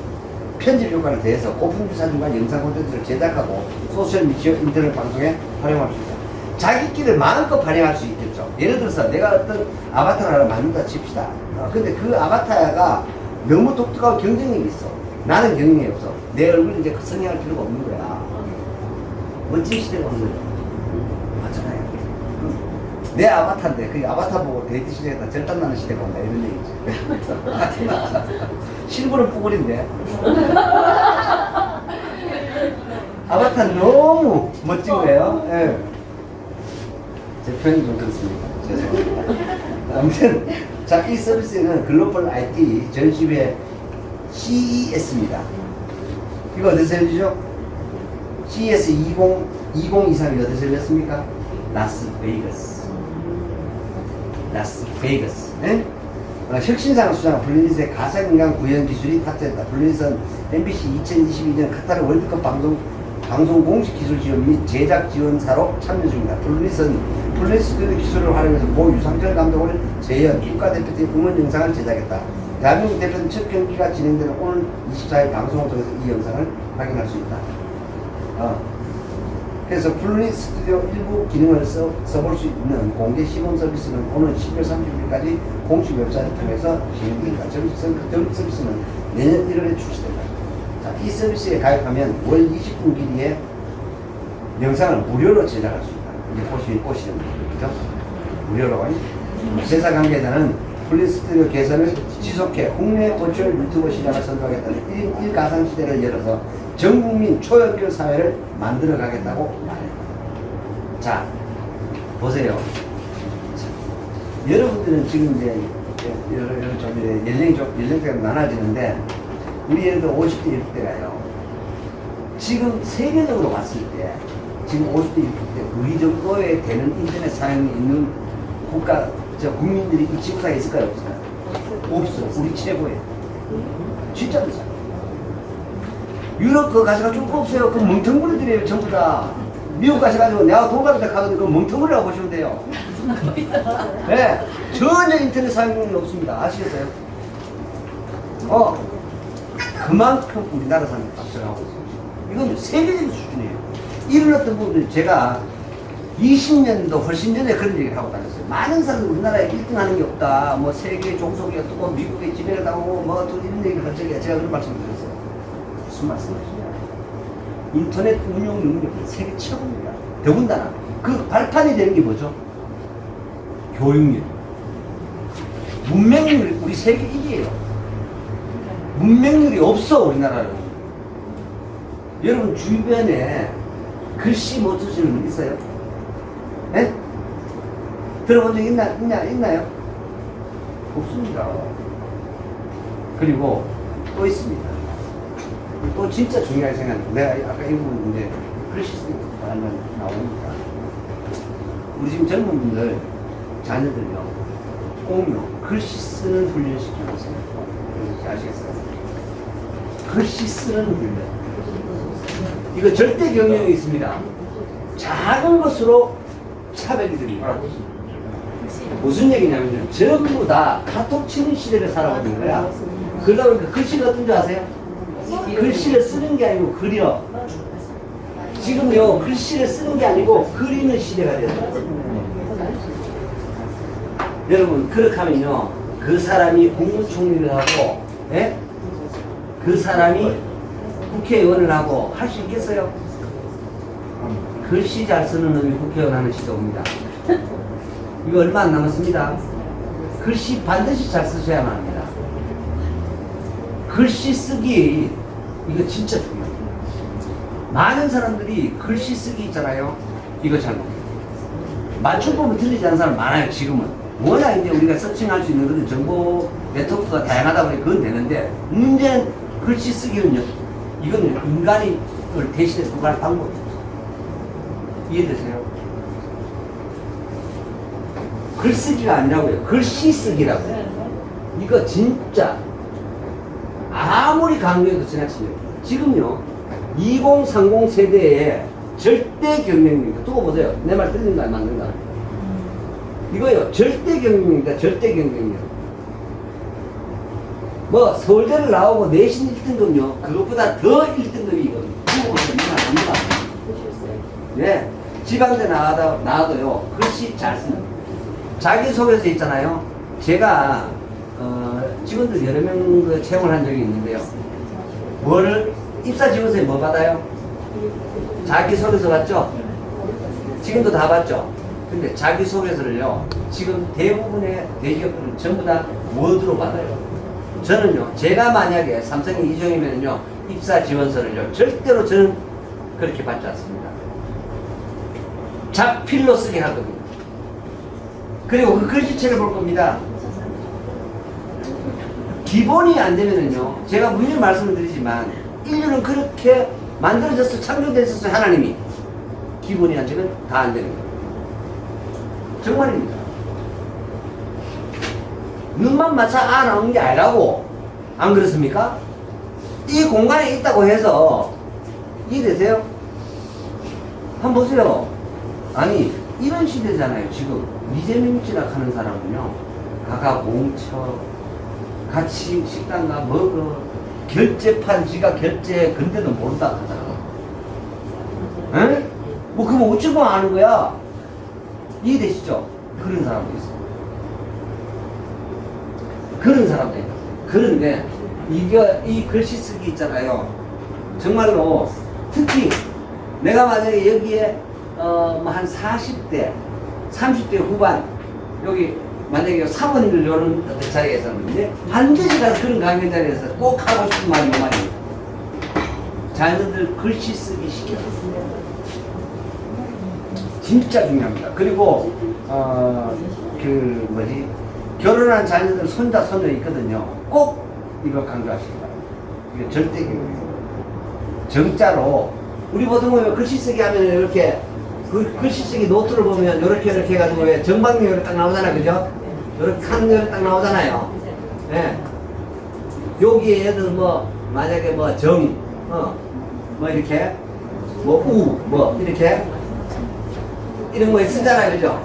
편집 효과를 더해서 고품질 사진과 영상 콘텐츠를 제작하고 소셜미디어, 인터넷 방송에 활용할 수 있다. 자기끼를 마음껏 발휘할 수 있겠죠. 예를 들어서 내가 어떤 아바타를 하나 만든다 칩시다. 근데 그 아바타가 너무 독특하고 경쟁력이 있어. 나는 경쟁력이 없어. 내 얼굴을 이제 성형할 필요가 없는 거야. 멋진 시대가 오는 거죠. 맞잖아요. 내 아바타인데 그 아바타 보고 데이트 시대가 절단나는 시대가 온다 이런 얘기지. 실물은 뽀글인데 아바타 너무 멋진 거예요. 예. 제 표현이 좀 그렇습니다. 죄송합니다. 아무튼 자, 이 서비스는 글로벌 IT 전시회 CES입니다. 이거 어디서 열리죠? CES 2023이 어디서 열렸습니까? 라스베이거스. 라스베이거스. 예? 혁신상 수장 블루닛의 가상인간 구현 기술이 탑재했다. 블루닛은 MBC 2022년 카타르 월드컵 방송 공식 기술 지원 및 제작 지원사로 참여 중이다. 블루닛은 블루닛 스튜디오 기술을 활용해서 고 유상철 감독을 재현, 국가대표팀 응원 영상을 제작했다. 대한민국 대표팀 첫 경기가 진행되는 오늘 24일 방송을 통해서 이 영상을 확인할 수 있다. 그래서 블루닛 스튜디오 일부 기능을 써볼 수 있는 공개 시범 서비스는 오늘 10월 30일까지 공식 웹사이트 통해서 진행됩니다. 정식 서비스는 내년 1월에 출시된다. 자, 이 서비스에 가입하면 월 20분 길이의 영상을 무료로 제작할 수 있다. 이제 보시는 분들, 그죠? 무료로. 회사 관계자는 블루닛 스튜디오 개선을 지속해 국내 버추얼 유튜버 시장을 선도하겠다는 1인 1가상 시대를 열어서 전 국민 초연결 사회를 만들어 가겠다고 말했다. 자, 보세요. 자, 여러분들은 지금 이제 연령대가 나눠지는데, 우리 예를 들어 50대, 60대가요. 지금 세계적으로 봤을 때, 지금 50대, 60대, 우리 정도에 되는 인터넷 사용이 있는 국민들이 이 지구상에 있을까요? 없을까요? 없어. 우리 최고예요. 진짜 그렇죠. 유럽 그거 가셔가지고 좀 없어요. 그 멍텅구리들이에요, 전부 다. 미국 가셔가지고 내가 돈 가져다 가거든. 그 멍텅구리라고 보시면 돼요. 네, 전혀 인터넷 사용이 없습니다. 아시겠어요? 그만큼 우리나라 사람이 박살나고 있어요. 이건 세계적인 수준이에요. 이런 어떤 부분들 제가 20년도 훨씬 전에 그런 얘기를 하고 다녔어요. 많은 사람들이 우리나라에 1등 하는 게 없다. 뭐 세계 종속이 어떻고 미국에 지배를 당하고 뭐 이런 얘기를 할 적에 제가 그런 말씀을 드렸어요. 무슨 말씀이시냐? 인터넷 운용 능력이 세계 최고입니다. 더군다나 그 발판이 되는 게 뭐죠? 교육력. 문맹률이 우리 세계 1위에요. 문맹률이 없어, 우리나라는. 여러분 주변에 글씨 못 쓰시는 분 있어요? 예? 들어본 적 있나요? 없습니다. 그리고 또 있습니다. 또 진짜 중요하게 생각합니다. 내가 아까 이 부분 이제 글씨 쓰는 거 나오니까. 우리 지금 젊은 분들, 자녀들요, 꼭요, 글씨 쓰는 훈련 시키고 있어요. 아시겠어요? 글씨 쓰는 훈련. 이거 절대 경영이 있습니다. 작은 것으로 차별이 됩니다. 무슨 얘기냐면요. 전부 다 카톡 치는 시대를 살아오는 거야. 그러다 보니까 글씨가 어떤 줄 아세요? 글씨를 쓰는 게 아니고 그려. 지금요, 글씨를 쓰는 게 아니고 그리는 시대가 됐어요. 여러분, 그렇게 하면요, 그 사람이 국무총리를 하고, 예? 그 사람이 국회의원을 하고 할 수 있겠어요? 글씨 잘 쓰는 놈이 국회의원 하는 시대입니다. 이거 얼마 안 남았습니다. 글씨 반드시 잘 쓰셔야만 합니다. 글씨 쓰기, 이거 진짜 중요해요. 많은 사람들이 글씨 쓰기 있잖아요. 이거 잘 못해요. 맞춤법은 틀리지 않은 사람 많아요, 지금은. 워낙 이제 우리가 서칭할 수 있는 그런 정보 네트워크가 다양하다 보니 그건 되는데, 문제는 글씨 쓰기는요, 이건 인간이 그걸 대신해서 누가 할 방법이 없어요. 이해되세요? 글쓰기가 아니라고요. 글씨 쓰기라고요. 이거 진짜 아무리 강조해도 지나치네요. 지금요, 2030 세대의 절대 경쟁력입니다. 두고 보세요. 내 말 틀린가 맞는가? 이거요, 절대 경쟁력입니다. 절대 경쟁력. 뭐 서울대를 나오고 내신 1등급요, 그것보다 더 1등급이거든요. 두고 보세요. 네, 지방대 나와도요, 글씨 잘 쓰는. 자기소개서 있잖아요. 제가 직원들 여러 명 채용을 한 적이 있는데요. 뭐를 입사 지원서에 뭐 받아요? 자기소개서 받죠? 지금도 다 받죠? 근데 자기소개서를요, 지금 대부분의 대기업들은 전부 다 워드로 받아요. 저는요, 제가 만약에 삼성의 이종이면요, 입사 지원서를요, 절대로 저는 그렇게 받지 않습니다. 자필로 쓰게 하거든요. 그리고 그 글씨체를 볼 겁니다. 기본이 안 되면은요, 제가 분명히 말씀을 드리지만, 인류는 그렇게 만들어졌어, 창조됐었어요, 하나님이. 기본이 안 되면 다 안 되는 거예요. 정말입니다. 눈만 맞춰 나오는 게 아니라고. 안 그렇습니까? 이 공간에 있다고 해서 이해되세요? 한번 보세요. 아니 이런 시대잖아요. 지금 이재명 지락하는 사람은요, 가가 뭉쳐 같이 식당 가 먹어, 결제판 지가 결제, 근데도 모른다 하잖아. 에? 뭐 그럼 어쩌고 아는 거야? 이해되시죠? 그런 사람도 있어요. 그런 사람도 있어요. 그런데 이게 이 글씨 쓰기 있잖아요. 정말로 특히 내가 만약에 여기에 뭐 한 40대 30대 후반 여기 만약에 사모님들 이런 자리에 있었는데 반드시 가서 그런 강연 자리에서 꼭 하고 싶은 말이 뭐 말이에요? 자녀들 글씨 쓰기 시켜줬습니다. 진짜 중요합니다. 그리고 그 뭐지, 결혼한 자녀들 손자 손녀 있거든요. 꼭 이거 강조하시기 바랍니다. 이게 절대 교육이에요. 정자로 우리 보통 보면 글씨 쓰기 하면 이렇게 글씨 쓰기 노트를 보면 이렇게 해가지고 왜 정방명이 딱 나오잖아요, 그죠? 이렇게 칸이 딱 나오잖아요. 예. 여기에 얘들 뭐 만약에 뭐 정, 뭐 이렇게 뭐 우, 뭐 이렇게 이런 거 쓰잖아요, 그죠?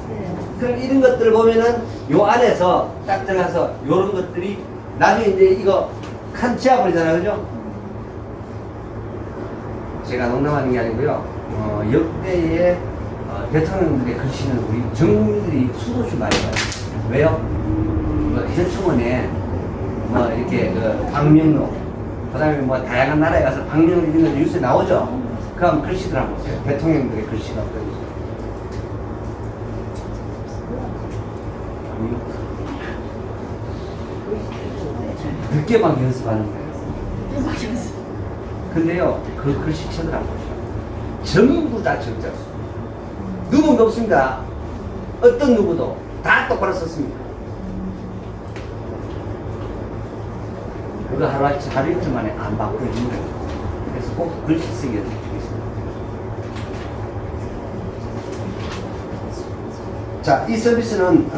그럼 이런 것들을 보면은 요 안에서 딱 들어가서 요런 것들이 나중에 이제 이거 칸 지워버리잖아요, 그죠? 제가 농담하는 게 아니고요. 역대의 대통령들의 글씨는 우리 정민들이 수도시 많이 봐요. 왜요? 뭐 현충원에 뭐 이렇게 그 방명록, 그 다음에 뭐 다양한 나라에 가서 방명록 이런 거 뉴스에 나오죠? 그럼 글씨들 한번 보세요. 대통령들의 글씨가 어떤지. 늦게만 연습하는 거예요. 근데요, 그 글씨체들 한번 보시죠. 전부 다 정자수. 누구도 없습니다. 어떤 누구도 다 똑바로 썼습니다. 그거 하루 이틀 만에 안 바꾸는 거예요. 그래서 꼭 글씨 쓰기 연습해주겠습니다. 자, 이 서비스는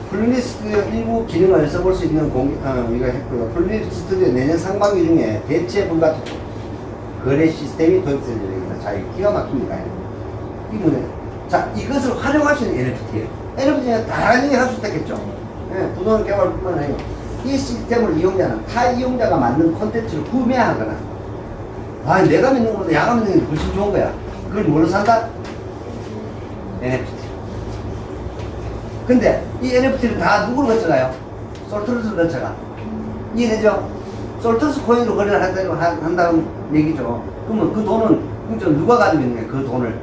플루리 스튜디오 일부 기능을 써볼 수 있는 이거 했고요. 플루리 스튜디오 내년 상반기 중에 대체 불가 거래 시스템이 도입될 예정입니다. 자, 기가 막힙니다. 이 문제. 자, 이것을 활용할 수 있는 NFT예요. NFT는 다양하게 할 수 있겠죠. 예, 부동산 개발뿐만 아니라 이 시스템을 이용자는 타 이용자가 만든 콘텐츠를 구매하거나, 아, 내가 믿는 것보다 야가 믿는 게 훨씬 좋은 거야. 그걸 뭘로 산다? NFT. 근데 이 NFT를 다 누구로 거쳐가요? 솔트루스로 거쳐가. 이해되죠? 솔트루스 코인으로 거래를 한다는 얘기죠. 그러면 그 돈은 누가 가지고 있는 거예요? 그 돈을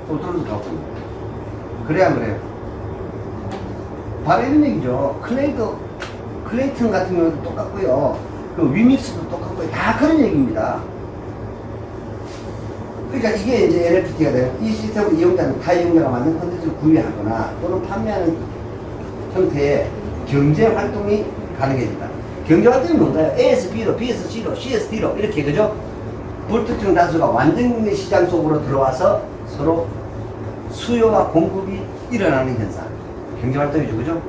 솔트루스 갖고 있는 거예요. 그래야 그래요. 바로 이런 얘기죠. 클레이튼 같은 경우도 똑같고요. 그 위믹스도 똑같고요. 다 그런 얘기입니다. 그러니까 이게 이제 NFT가 돼요. 이 시스템을 이용자는 타 이용자가 만든 콘텐츠를 구매하거나 또는 판매하는 형태의 경제 활동이 가능해진다. 경제 활동이 뭔가요? A에서 B로, B에서 C로, C에서 D로 이렇게, 그죠? 불특정 다수가 완전 시장 속으로 들어와서 서로 수요와 공급이 일어나는 현상. 경제 활동이죠, 그죠?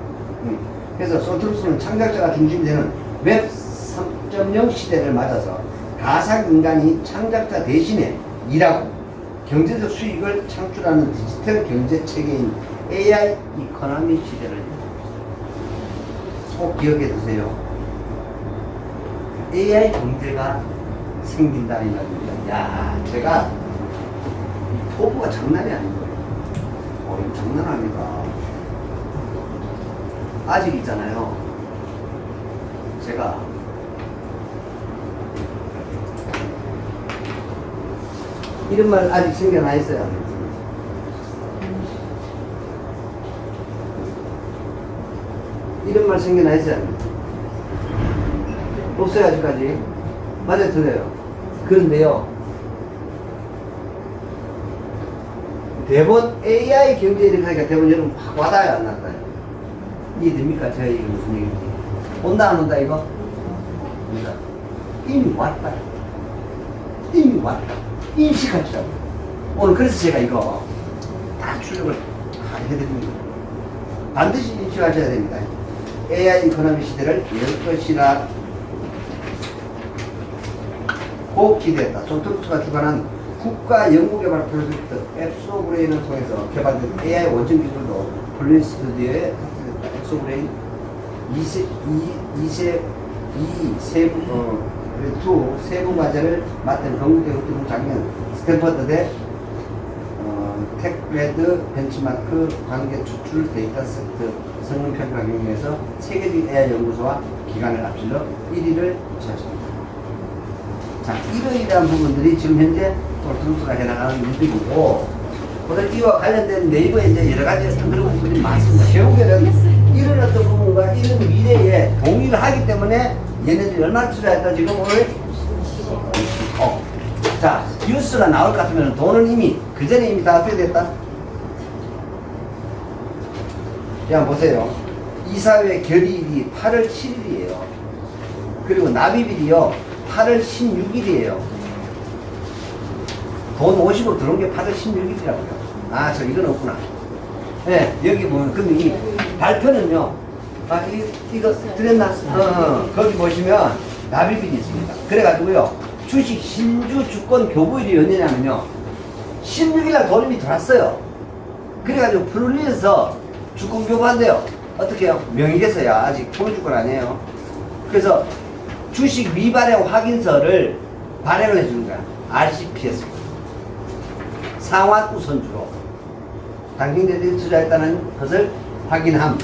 그래서 솔트루스는 창작자가 중심이 되는 웹 3.0 시대를 맞아서 가상 인간이 창작자 대신에 일하고 경제적 수익을 창출하는 디지털 경제 체계인 AI 이코노미 시대를 꼭 기억해 두세요. AI 경제가 생긴다는 말입니다. 야, 제가 포부가 장난이 아닌 거예요. 이거 장난 아니다. 아직 있잖아요. 제가 이런 말 아직 생겨나 있어요. 이런 말 생겨나 있어요. 없어요, 아직까지. 맞아요, 틀려요. 그런데요, 대본 AI 경제 이렇게 하니까 대본 여러분 확 와닿아요, 안 와닿아요? 이해됩니까? 제가 이게 무슨 얘기인지. 온다, 안 온다, 이거? 이미 왔다. 이미 왔다. 인식하시라고. 오늘 그래서 제가 이거 다 출력을 다 해드립니다. 반드시 인식하셔야 됩니다. AI 이코노미 시대를 열 것이라 고 기대했다. 존 트루스가 주관한 국가 연구개발 프로젝트 엑소브레인을 통해서 개발된 AI 원천 기술도 블린 스튜디오에 탑재됐다. 엑소브레인 2 세부 과제를 맡은 건국대 흑두문 장면 스탠퍼드대 텍레드 벤치마크 관계 추출 데이터 세트 성능 평가 경영에서 세계적 AI 연구소와 기관을 앞질러 1위를 차지합니다. 자, 이러이러한 부분들이 지금 현재 톨트루스가 해나가는 일들이고, 오늘 이와 관련된 네이버에 이제 여러 가지 어떤 그런 부분들이 많습니다. 결국에는 이런 어떤 부분과 이런 미래에 동의를 하기 때문에 얘네들이 얼마나 투자했다 지금 오늘 자, 뉴스가 나올 것 같으면 돈은 이미 그 전에 이미 다 어떻게 됐다? 그냥 보세요. 이사회 결의일이 8월 7일이에요. 그리고 납입일이요 8월 16일이에요. 돈 50억 들어온 게 8월 16일이라고요. 아, 저 이건 없구나. 네, 여기 보면 근데 이 발표는요. 아, 이거 드렸나? 거기 보시면 납입일이 있습니다. 그래가지고요. 주식 신주 주권 교부일이 언제냐면요. 16일날 돈 이미 들어왔어요. 그래가지고 풀리에서 주권 교부한대요. 어떻게 해요? 명의계서야. 아직 통주권 아니에요. 그래서 주식 미발행 확인서를 발행을 해주는 거야. RCPS. 상환 우선주로. 당신들이 투자했다는 것을 확인함.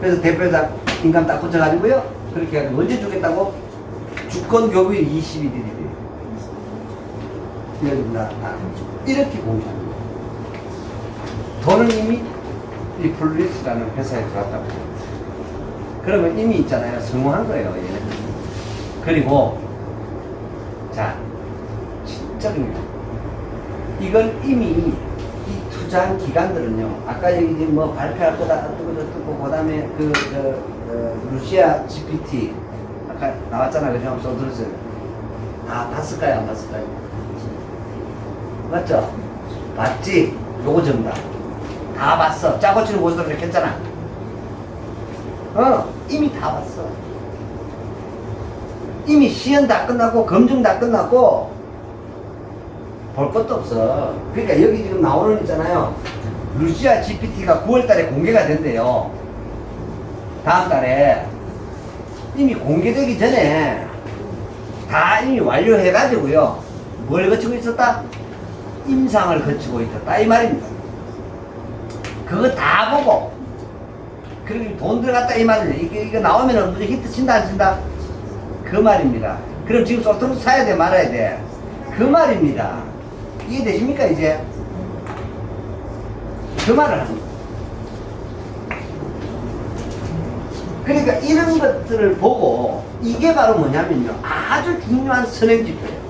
그래서 대표자 인감 딱 붙여가지고요. 그렇게 해가지고 언제 주겠다고? 주권 교부일 21일이래요. 이렇게 공개합니다. 돈은 이미 이 플리스라는 회사에 들어왔다고. 그러면 이미 있잖아요. 성공한 거예요. 얘는. 그리고 자, 진짜 중요해요. 이건 이미 이 투자한 기관들은요. 아까 여기 지금 뭐 발표할 거다 뜨고 그 다음에 루시아 GPT 아까 나왔잖아. 그죠? 또 들었어요. 다 봤을까요? 안 봤을까요? 맞죠? 봤지? 요거 정답. 다 봤어. 짜고 치는 모습을 이렇게 했잖아. 이미 다 봤어. 이미 시연 다 끝났고, 검증 다 끝났고, 볼 것도 없어. 그러니까 여기 지금 나오는 있잖아요. 루시아 GPT가 9월 달에 공개가 된대요. 다음 달에. 이미 공개되기 전에 다 이미 완료해가지고요. 뭘 거치고 있었다? 임상을 거치고 있었다. 이 말입니다. 그거 다 보고, 그리고 돈 들어갔다. 이 말이에요. 이거 나오면은 무슨 히트 친다, 안 친다? 그 말입니다. 그럼 지금 소프트로 사야 돼, 말아야 돼? 그 말입니다. 이해되십니까, 이제? 그 말을 하는 거예요. 그러니까 이런 것들을 보고, 이게 바로 뭐냐면요. 아주 중요한 선행지표예요.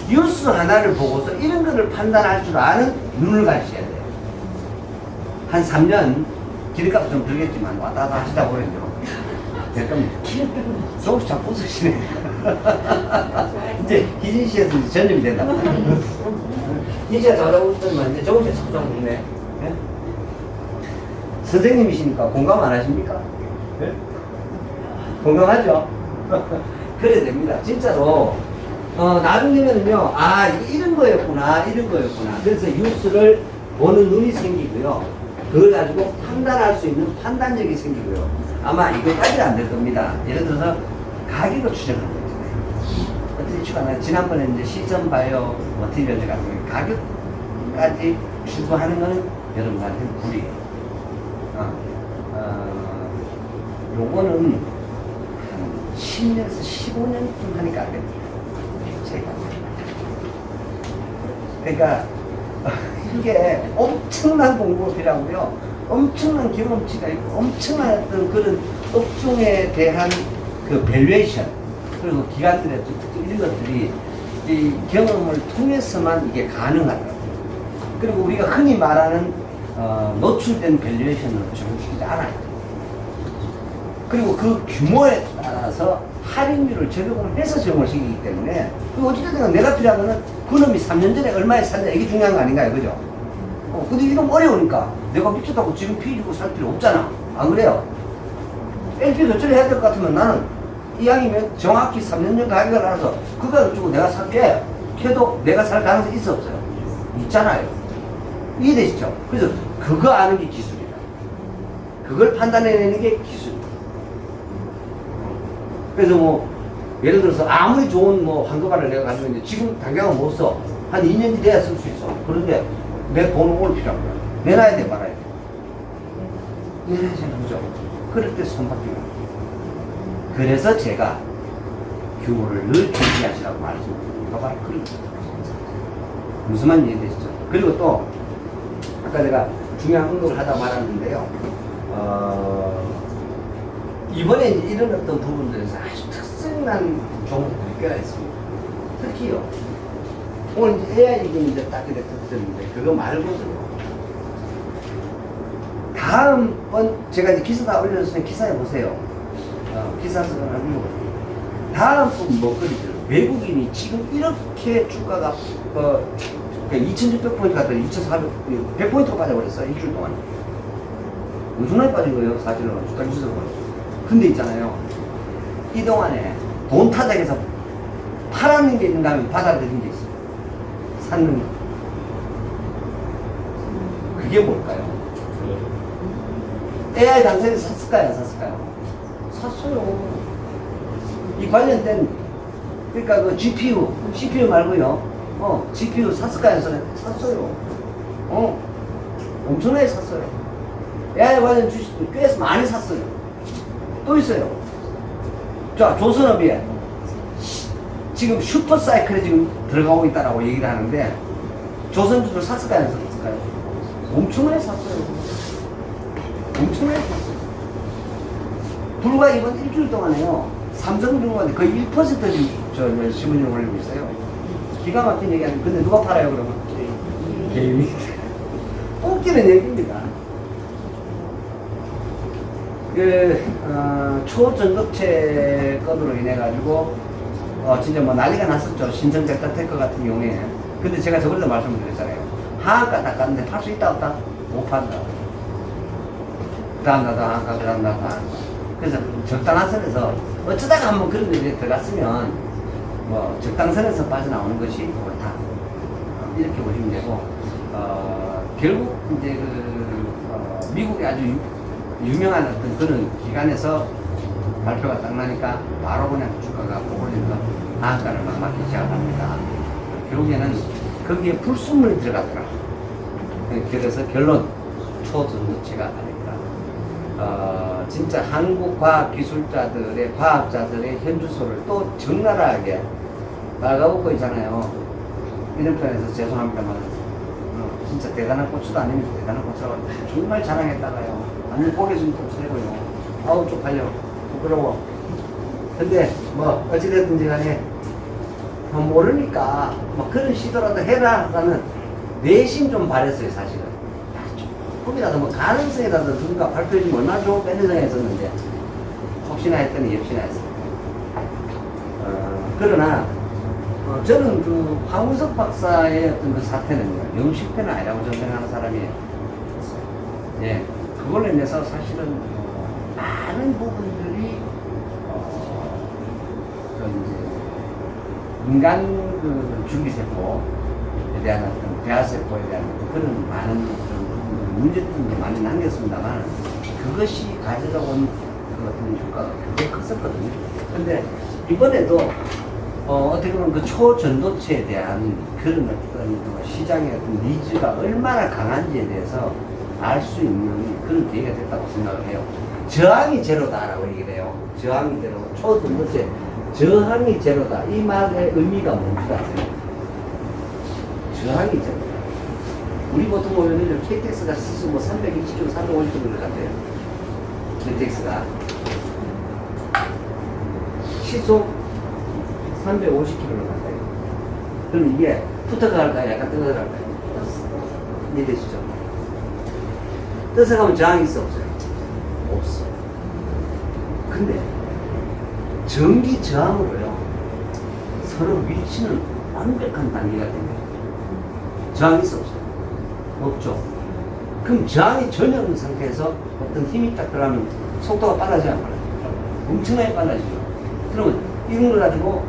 뉴스 하나를 보고서 이런 거를 판단할 줄 아는 눈을 가지셔야 돼요. 한 3년, 기름값 좀 들겠지만, 왔다 갔다 하시다 보면요. 될 겁니다. 조금씩 자꾸 웃으시네. 이제 희진씨에서 이제 전염이 된다. 희진씨가 자꾸 웃더니만 이제 조금씩 자꾸 웃네. 네? 선생님이시니까 공감 안 하십니까? 네? 공감하죠? 그래야 됩니다. 진짜로. 나중에는요, 아, 이런 거였구나, 이런 거였구나. 그래서 뉴스를 보는 눈이 생기고요. 그걸 가지고 판단할 수 있는 판단력이 생기고요. 아마 이거까지는 안 될 겁니다. 예를 들어서 가격을 추정하는 거 있잖아요. 어떻게 추정하나요? 지난번에 이제 시선 바이오 머티리얼즈 같은 가격까지 추구하는 거는 여러분한테 불이에요. 요거는 한 10년에서 15년쯤 하니까 안 됩니다. 제가. 그러니까 이게 엄청난 공부가 필요하고요. 엄청난 경험치가 있고 엄청난 어떤 그런 업종에 대한 그 밸류에이션 그리고 기관들의 이런 것들이 이 경험을 통해서만 이게 가능하더라고요. 그리고 우리가 흔히 말하는 노출된 밸류에이션을 적용시키지 않아요. 그리고 그 규모에 따라서 할인율을 적용을 해서 적용을 시키기 때문에 어찌됐든 내가 필요한 거는 그놈이 3년 전에 얼마에 샀냐 이게 중요한 거 아닌가요, 그죠? 근데 이런 어려우니까 내가 미쳤다고 지금 피 주고 살 필요 없잖아. 안 그래요? LP 조절을 해야 될 것 같으면 나는 이왕이면 정확히 3년 전 가격을 알아서 그거 주고 내가 살게 해도 내가 살 가능성이 있어 없어요? 있잖아요. 이해되시죠? 그래서 그거 아는 게 기술이다. 그걸 판단해내는 게 기술이다. 그래서 뭐 예를 들어서 아무리 좋은 뭐 한도가를 내가 가지고 있는데 지금 당장은 못 써. 한 2년 뒤에야 쓸 수 있어. 그런데 내 돈은 오늘 필요한 거야. 내놔야 돼, 말아야 돼. 내놔야 되는 거죠. 그럴 때 손바뀌는 거예요. 그래서 제가 규모를 늘 준비하시라고 말씀드립니다. 이거 바로 그런 거예요. 무슨 말인지 이해되시죠? 그리고 또 아까 내가 중요한 언급을 하다 말았는데요. 이번에 이제 이런 어떤 부분들에서 아주 특색난 종목들이 꽤 있습니다. 특히요. 오늘 이제 AI 얘기 이제 딱 이렇게 듣는데 그거 말고도요. 다음번 제가 이제 기사 다 올려줬으니 기사에 보세요. 기사 쓰거나 읽어보세요. 다음번 먹거리들 외국인이 지금 이렇게 주가가 2,600포인트 갔더니 2,400, 100포인트가 빠져버렸어요. 일주일 동안. 엄청나게 빠진 거예요. 사실은 주가 주석을. 근데 있잖아요. 이 동안에 돈 타작에서 팔았는 게 있는가 하면 받아들인 게 있어요. 샀는 거. 그게 뭘까요? AI 당선이 샀을까요? 안 샀을까요? 샀어요. 이 관련된, 그러니까 그 GPU, CPU 말고요. GPU 샀을까요? 샀어요. 엄청나게 샀어요. AI 관련 주식도 꽤 많이 샀어요. 또 있어요. 자, 조선업이 지금 슈퍼사이클에 지금 들어가고 있다라고 얘기를 하는데, 조선주를 샀을까요? 안 샀을까요? 엄청나게 샀어요. 엄청나게 샀어요. 불과 이번 일주일 동안에요. 삼성중공업이 거의 1% 신문을 올리고 있어요. 기가 막힌 얘기 아니에요. 근데 누가 팔아요, 그러면? 개인이. 웃기는 얘기입니다. 초전도체 건으로 인해가지고, 진짜 뭐 난리가 났었죠. 신성 델타테크 같은 경우에. 근데 제가 저번에도 말씀을 드렸잖아요. 하한가 닦았는데 팔 수 있다, 없다? 못 판다. 그 다음 나도 하한가, 그 다음 나도 하한가. 그래서 적당한 선에서 어쩌다가 한번 그런 데 들어갔으면 뭐 적당선에서 빠져나오는 것이 옳다. 이렇게 보시면 되고, 결국 이제 미국의 아주 유명한 어떤 그런 기관에서 발표가 딱 나니까 바로 그냥 주가가 오르면서 하한가를 막 맞기 시작합니다. 결국에는 거기에 불순물이 들어가더라. 그래서 결론, 초전도체가 아니다. 진짜 한국 과학기술자들의, 과학자들의 현주소를 또 적나라하게 빨가벗고 있잖아요. 이런 편에서 죄송합니다만, 진짜 대단한 고추도 아니면서 대단한 고추라고 정말 자랑했다가요. 아니, 고개 좀 고추되고요. 아우, 쪽팔려. 부끄러워. 근데, 뭐, 어찌됐든지 간에, 모르니까, 뭐, 그런 시도라도 해라. 라는 내심 좀 바랬어요, 사실은. 조금이라도 뭐 가능성이라도 누군가 발표해주면 얼마나 좋은 밴드장에 있었는데 혹시나 했더니 역시나 했습니다. 그러나 저는 그 황우석 박사의 어떤 그 사태는요, 영식태는 아니라고 저는 생각하는 사람이에요. 예, 그걸로 인해서 사실은 많은 부분들이 이제 인간 그 줄기세포에 대한 어떤 배아세포에 대한 그런 많은 문제점도 많이 남겼습니다만 그것이 가져다 온 그 어떤 효과가 굉장히 컸었거든요. 근데 이번에도 어떻게 보면 그 초전도체에 대한 그런 어떤 시장의 어떤 니즈가 얼마나 강한지에 대해서 알 수 있는 그런 계기가 됐다고 생각을 해요. 저항이 제로다라고 얘기를 해요. 저항이 제로, 초전도체 저항이 제로다. 이 말의 의미가 뭔지 아세요? 저항이 제로다. 우리 보통 보면은 KTX가 시속 뭐 320km, 350km 간대요. KTX가 시속 350km를 간대요. 그럼 이게 붙어가 할까요? 약간 떠나가 할까요? 이해되시죠? 떠서 가면 저항이 있어 없어요? 없어. 근데 전기 저항으로요 서로 위치는 완벽한 단계가 됩니다. 저항이 있어 없어요? 없죠. 그럼 저항이 전혀 없는 상태에서 어떤 힘이 딱 들어가면 속도가 빨라져요, 안 빨라져요? 엄청나게 빨라지죠. 그러면 이런 걸 가지고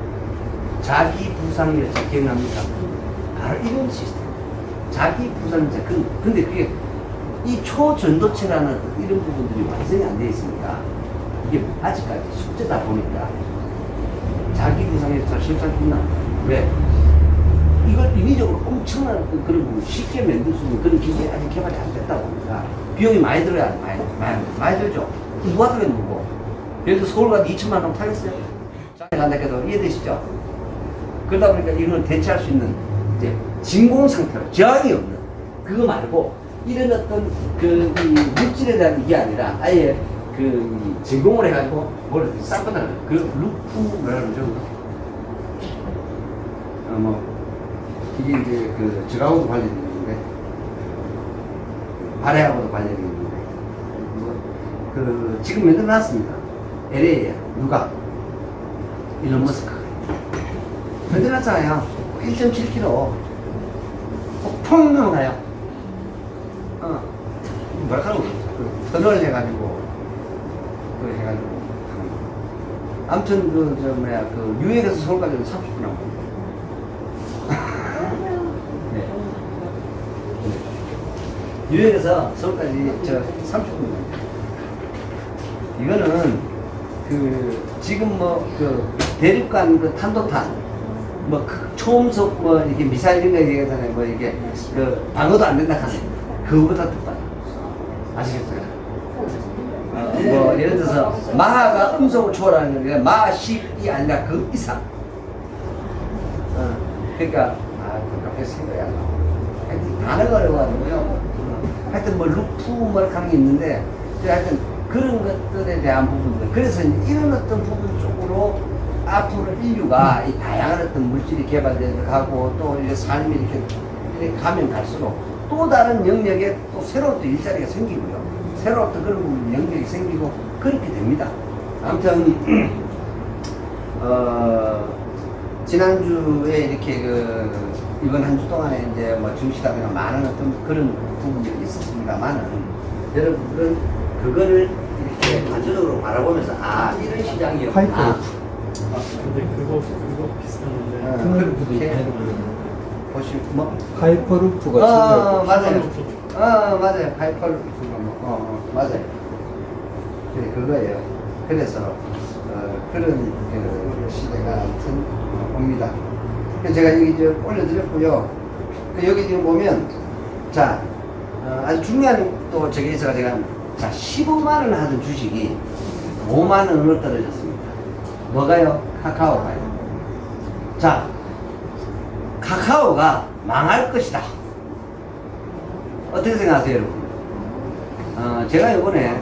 자기 부상이었죠. 기억납니까? 바로 이런 시스템. 자기 부상자. 근데 그게 이 초전도체라는 이런 부분들이 완성이 안 되어 있으니까 이게 아직까지 숙제다 보니까 자기 부상에서 실상 끝나. 왜? 이걸 인위적으로 엄청난 그런 부분 쉽게 만들 수 있는 그런 기술이 아직 개발이 안 됐다 보니까 비용이 많이 들어야 많이 들죠. 누가 들어야 누구? 예를 들어 서울 가도 2천만 원 타겠어요? 장에 간다 해도 이해되시죠? 그러다 보니까 이걸 대체할 수 있는 이제 진공 상태로 저항이 없는 그거 말고 이런 어떤 그 물질에 대한 이게 아니라 아예 그 진공을 해가지고 뭘 싹거나 그 루프 뭐라 그러죠? 뭐 이게 이제 그 저하고도 관련이 있는데 발해하고도 관련이 있는데 그 지금 만들어놨습니다. LA에 누가? 일론 머스크 만들어놨잖아요. 1.7km 펑 넘어가요. 뭐라 하는 거죠? 그 터널 해가지고 그 해가지고 아무튼 그 뉴욕에서 서울까지 30분 남았는데 네. 뉴욕에서 서울까지 30분. 이거는 그 지금 뭐 그 대륙간 그 탄도탄 뭐 초음속 뭐 이게 미사일 이런 거 얘기하잖아요. 뭐 이게 그 방어도 안 된다 하는 그거보다 더 빨라. 아시겠어요? 뭐 예를 들어서 마하가 음속을 초월하는 게 마하 10이 아니라 그 이상. 그러니까 그렇게 생각이 안 나와. 하여튼 단어가 어려워가지고요. 하여튼 뭐 루프 뭐 하는 게 있는데 하여튼 그런 것들에 대한 부분들. 그래서 이런 어떤 부분 쪽으로 앞으로 인류가 이 다양한 어떤 물질이 개발되고 가고 또 이제 삶이 이렇게 가면 갈수록 또 다른 영역에 또 새로운 또 일자리가 생기고요. 새로운 또 그런 부분 영역이 생기고 그렇게 됩니다. 아무튼 지난주에 이렇게 이번 한 주 동안에 이제 뭐 중시다든가 많은 어떤 그런 부분들이 있었습니다만은 여러분들은 그거를 이렇게 관조적으로 바라보면서 이런 시장이었구나. 근데 그거 비슷한데 그렇게 보시면 뭐 하이퍼루프가 맞아요. 맞아요. 하이퍼루프가 맞아요. 네, 그거예요. 그래서 그런 그 시대가 아무튼 옵니다. 그래서 제가 여기 이제 올려드렸고요. 여기 지금 보면 자 아주 중요한 또 저게 있어가 제가 자 15만 원 하던 주식이 5만 원으로 떨어졌습니다. 뭐가요? 카카오가요. 자 카카오가 망할 것이다. 어떻게 생각하세요, 여러분? 제가 이번에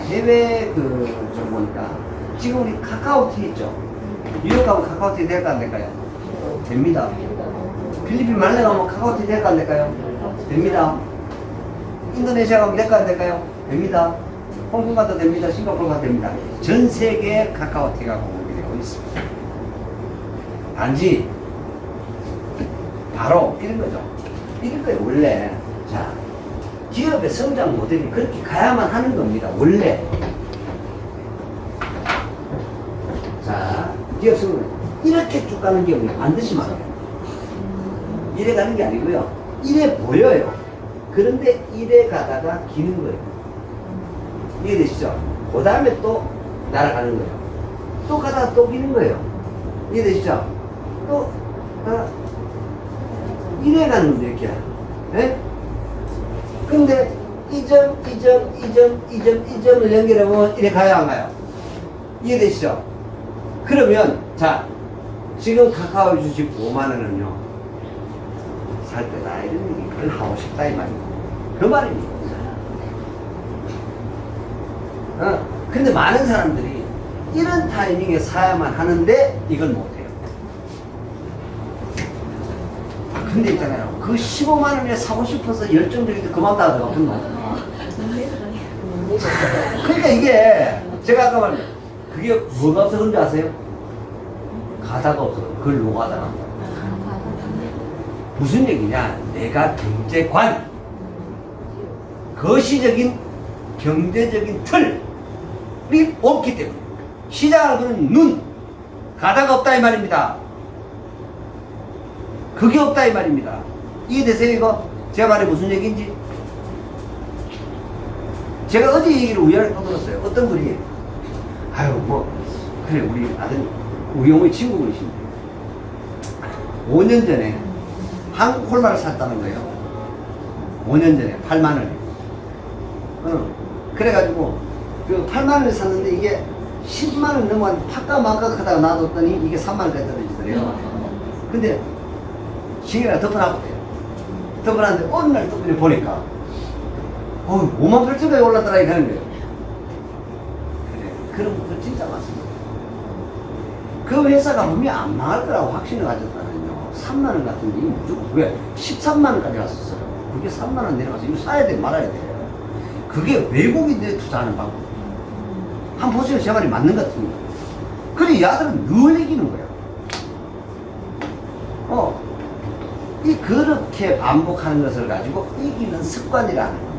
해외 좀 보니까 지금 우리 카카오티 있죠? 뉴욕 가면 카카오티 될까 안 될까요? 됩니다. 필리핀 말레 가면 카카오티 될까 안 될까요? 됩니다. 인도네시아 가면 될까 안 될까요? 됩니다. 홍콩 가도 됩니다. 싱가포르 가도 됩니다. 전 세계에 카카오티가 공급이 되고 있습니다. 단지 바로 이런 거죠. 이런 거예요, 원래. 자, 기업의 성장 모델이 그렇게 가야만 하는 겁니다, 원래. 자, 기업 성장. 이렇게 쭉 가는 기업이 반드시 망해요. 이래 가는 게 아니고요. 이래 보여요. 그런데 이래 가다가 기는 거예요. 이해되시죠? 그 다음에 또 날아가는 거예요. 또 가다가 또 기는 거예요. 이해되시죠? 또, 이래 가는 거예요, 이렇게. 예? 근데 이 점을 연결하면 이래 가요, 안 가요? 이해되시죠? 그러면, 자, 지금 카카오 주식 5만원은요, 살 때다, 이런 얘기, 그걸 하고 싶다, 이 말이에요. 그 말입니다. 근데 많은 사람들이 이런 타이밍에 사야만 하는데 이걸 못해요. 근데 있잖아요. 그 15만원에 사고 싶어서 열정적인데 그만 따가 붙노. 그러니까 이게 제가 아까 말했죠. 그게 뭐가 없어 그런지 아세요? 가다가 없어. 그걸 노가다가. 무슨 얘기냐? 내가 경제관, 거시적인 경제적인 틀이 없기 때문에 시장을 보는 눈, 가다가 없다 이 말입니다. 그게 없다 이 말입니다. 이해되세요 이거? 제가 말해 무슨 얘기인지? 제가 어제 얘기를 우연히 떠들었어요. 어떤 분이 아유 뭐 그래 우리 아들 우영우의 친구분이신데 5년 전에 한국 홀마를 샀다는 거예요. 5년 전에 8만 원에. 그래가지고 그 8만 원에 샀는데 이게 10만 원 넘어간 파까 마까 하다가 놔뒀더니 이게 3만 원까지 떨어지더래요. 근데 시계가 덮어놨대요. 덮어놨는데 어느 날 덮어내 보니까 5만 8천까지 올랐더라 이렇게 하는 거예요. 그래, 그런 것도 진짜 많습니다. 그 회사가 분명히 안 망할 거라고 확신을 가졌다면요. 3만 원 같은 게 무조건 왜 13만 원까지 갔었어요. 그게 3만 원 내려가서 이거 사야 돼 말아야 돼. 그게 외국인들에 투자하는 방법. 한번 보세요. 제 말이 맞는 것 같습니다. 그래 야들은 늘 이기는 거야. 이 그렇게 반복하는 것을 가지고 이기는 습관이라는 거.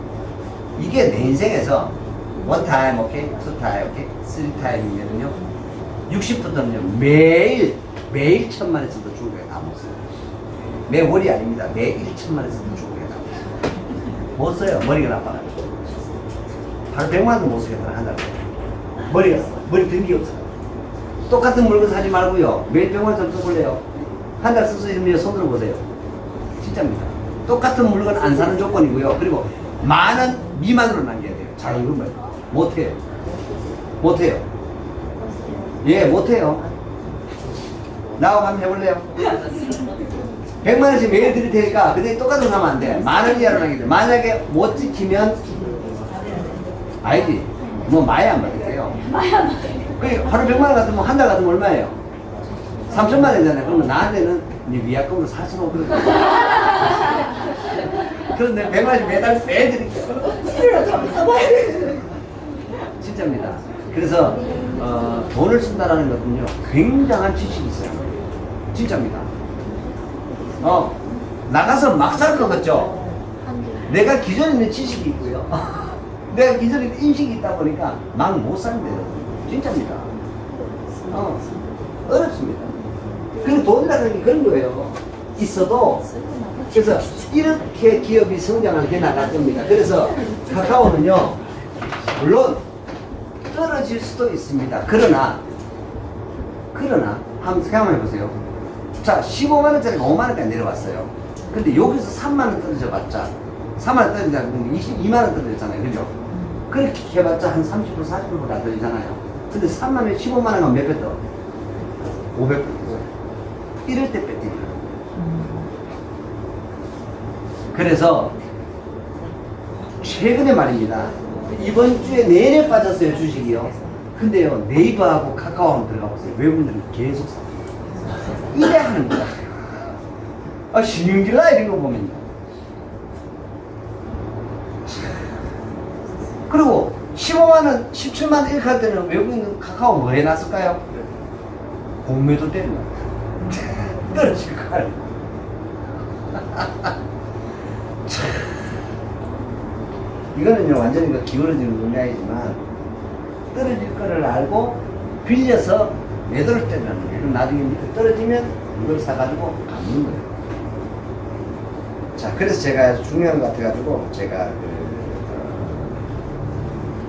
이게 내 인생에서 원 타임 오케이, 투 타임 오케이, 쓰리 타임이면요 60부터는요 매일 1000만에서도 중국에 다 못 써요. 매 월이 아닙니다. 매 1000만에서도 중국에 다 못 써요. 못 써요. 머리가 나빠가지고. 하루 100만도 못 쓰겠더라 한 달에. 머리 든 게 없어요. 똑같은 물건 사지 말고요. 매일 100만 좀 써볼래요. 한 달 써서 이러면 손 들어보세요. 진짜입니다. 똑같은 물건 안 사는 조건이고요. 그리고 만원 미만으로 남겨야 돼요. 작은 건 말이에요. 못해요. 못해요. 예, 못해요. 나하고 한번 해볼래요? 100만원씩 매일 드릴 테니까 근데 똑같은 거 하면 안 돼. 만원 이하로 남겨야 돼. 만약에 못 지키면 알지? 뭐 마야 안 받을게요. 하루 100만원 같으면 한 달 같으면 얼마예요? 3천만 원이잖아요. 그러면 나한테는 네 위약금으로 4,500원. 그런데 100만원씩 매달 빼드릴게요. 치료를 다 써봐야 돼. 진짜입니다. 그래서 돈을 쓴다라는 것은요 굉장한 지식이 있어요. 진짜입니다. 나가서 막 살 것 같죠? 내가 기존에 있는 지식이 있고요. 내가 기존에 있는 인식이 있다 보니까 막 못 산대요. 진짜입니다. 어렵습니다. 그리고 돈이라는 게 그런 거예요. 있어도 그래서 이렇게 기업이 성장을 해 나갈 겁니다. 그래서 카카오는요 물론 떨어질 수도 있습니다. 그러나 한번 생각해 보세요. 자 15만 원짜리가 5만 원까지 내려왔어요. 근데 여기서 3만 원 떨어져 봤자 3만 원 떨어지자 22만 원 떨어졌잖아요. 그죠? 그렇게 해봤자 한 30% 40%가 떨어지잖아요. 근데 3만 원에 15만 원은 몇 배 떠? 500배. 이럴 때 뺏기는 거예요. 그래서 최근에 말입니다. 이번 주에 내내 빠졌어요 주식이요. 근데요 네이버하고 카카오는 들어가 보세요. 외국인들은 계속 사. 이래 하는 거야. 신용질라 이런 거 보면요. 그리고 15만원, 17만원 이렇게 할 때는 외국인은 카카오 뭐 해놨을까요? 공매도 때리는 거야. 떨어질 걸. 이거는요 완전히 그 기울어지는 문양이지만 떨어질 거를 알고 빌려서 매도를 때리는 거예요. 그럼 나중에 밑에 떨어지면 이걸 사가지고 갚는 거예요. 자, 그래서 제가 아주 중요한 것 같아가지고 제가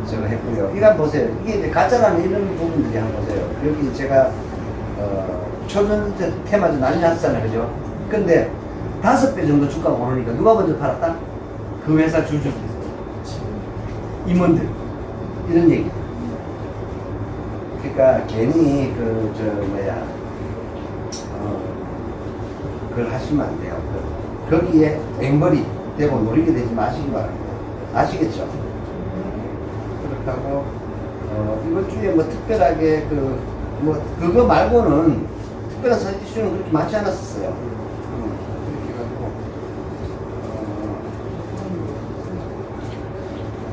저거 했고요. 이거 한번 보세요. 이게 이제 가짜라는 이런 부분들이 한번 보세요. 여기 제가 초전 테마주 난리 났잖아요. 그죠? 근데 5배 정도 주가가 오르니까 누가 먼저 팔았다? 그 회사 주주 임원들 이런 얘기. 그러니까 괜히 그걸 하시면 안 돼요. 거기에 앵벌이 되고 노리게 되지 마시기 바랍니다. 아시겠죠? 그렇다고 이번 주에 뭐 특별하게 그거 말고는 특별한 사진 이슈는 그렇게 많지 않았었어요. 이렇게 해가지고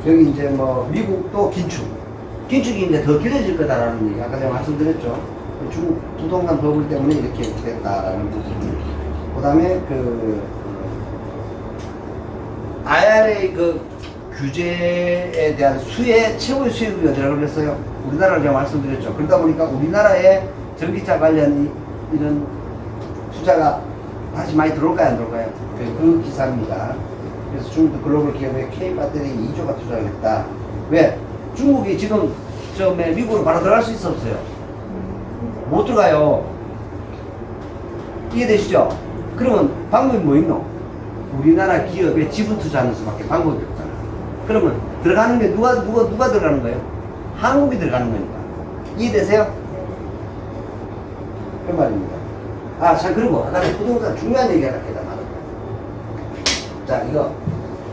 여기 이제 뭐 미국도 긴축 긴축이 이제 더 길어질 거다라는 얘기 아까 제가 말씀드렸죠. 중국 부동산 버블 때문에 이렇게 됐다라는 부분. 그다음에 IRA 규제에 대한 최고의 수혜국이 어디라고 그랬어요? 우리나라를 제가 말씀드렸죠. 그러다 보니까 우리나라에 전기차 관련 이런 투자가 다시 많이 들어올까요, 안 들어올까요? 그 기사입니다. 그래서 중국 글로벌 기업에 K 배터리 2조가 투자를 했다. 왜? 중국이 지금 처음에 미국으로 바로 들어갈 수 있어 없어요? 못 들어가요. 이해되시죠? 그러면 방법이 뭐 있노? 우리나라 기업에 지분 투자하는 수밖에 방법이 없잖아. 그러면 들어가는 게 누가 들어가는 거예요? 한국이 들어가는 거니까. 이해되세요? 그 말입니다. 자, 그리고 아까 부동산 중요한 얘기 하나 해다 말았다. 자, 이거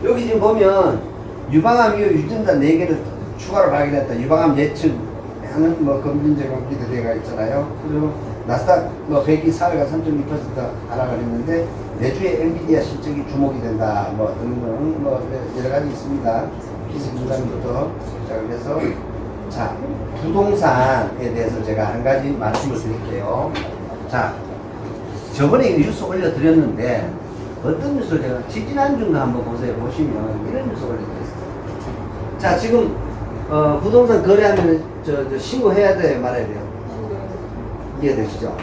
여기 지금 보면 유방암 이후 유전자 4개를 추가로 발견했다. 유방암 예측하는 검진적 기대가 있잖아요. 그리고 나스닥 100이 4회가 3.2% 하락을 했는데 내주에 엔비디아 실적이 주목이 된다. 등등 여러 가지 있습니다. 기술 중단부터. 자, 그래서 자, 부동산에 대해서 제가 한 가지 말씀을 드릴게요. 자, 저번에 이 뉴스 올려드렸는데 어떤 뉴스를 제가 지지난주인가 한번 보시면 이런 뉴스 올려드렸어요. 자, 지금 부동산 거래하면 저 신고해야 돼요, 말아야 돼요? 이해되시죠?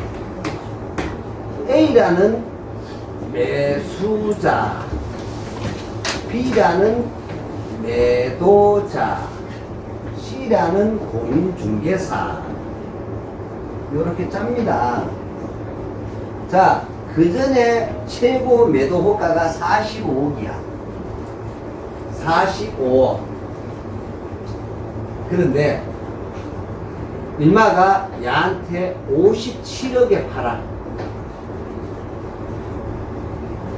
A라는 매수자, B라는 매도자, C라는 공인중개사. 이렇게 짭니다. 자, 그 전에 최고 매도 호가가 45억이야. 45억. 그런데 일마가 얘한테 57억에 팔아.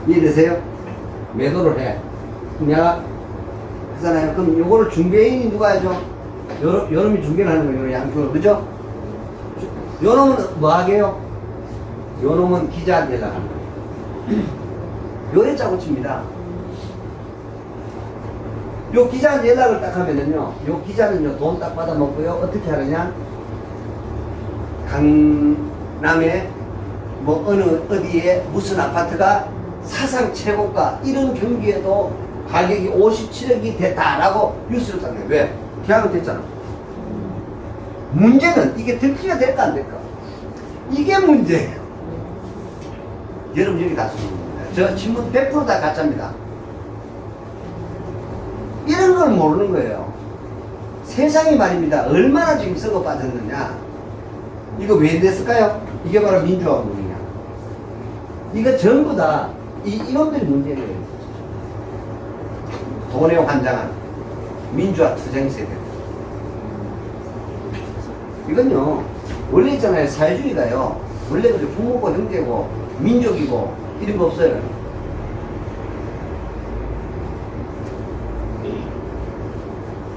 이해되세요? 매도를 해. 그럼 얘가 하잖아요. 그럼 요거를 중개인이 누가 해줘? 요놈이 중개를 하는 거예요. 양쪽으로. 그죠? 요놈은 뭐 하게요? 요놈은 기자한테 연락하는 거예요. 요래 짜고 칩니다. 요 기자한테 연락을 딱 하면은요, 요 기자는요, 돈 딱 받아먹고요, 어떻게 하느냐? 강남에 어디에 무슨 아파트가 사상 최고가 이런 경기에도 가격이 57억이 됐다라고 뉴스를 땄네요. 왜? 계약은 됐잖아. 문제는 이게 들키가 될까 안 될까? 이게 문제예요. 여러분 여기 다 쓰는 겁니다. 저 신문 100% 다 가짜입니다. 이런 걸 모르는 거예요. 세상이 말입니다. 얼마나 지금 썩어 빠졌느냐. 이거 왜 됐을까요? 이게 바로 민주화 운동이냐. 이거 전부 다 이놈들이 문제예요. 돈에 환장한 민주화 투쟁세대. 이건요, 원래 있잖아요. 사회주의가요. 원래 그죠. 부모고 형제고 민족이고 이런 거 없어요.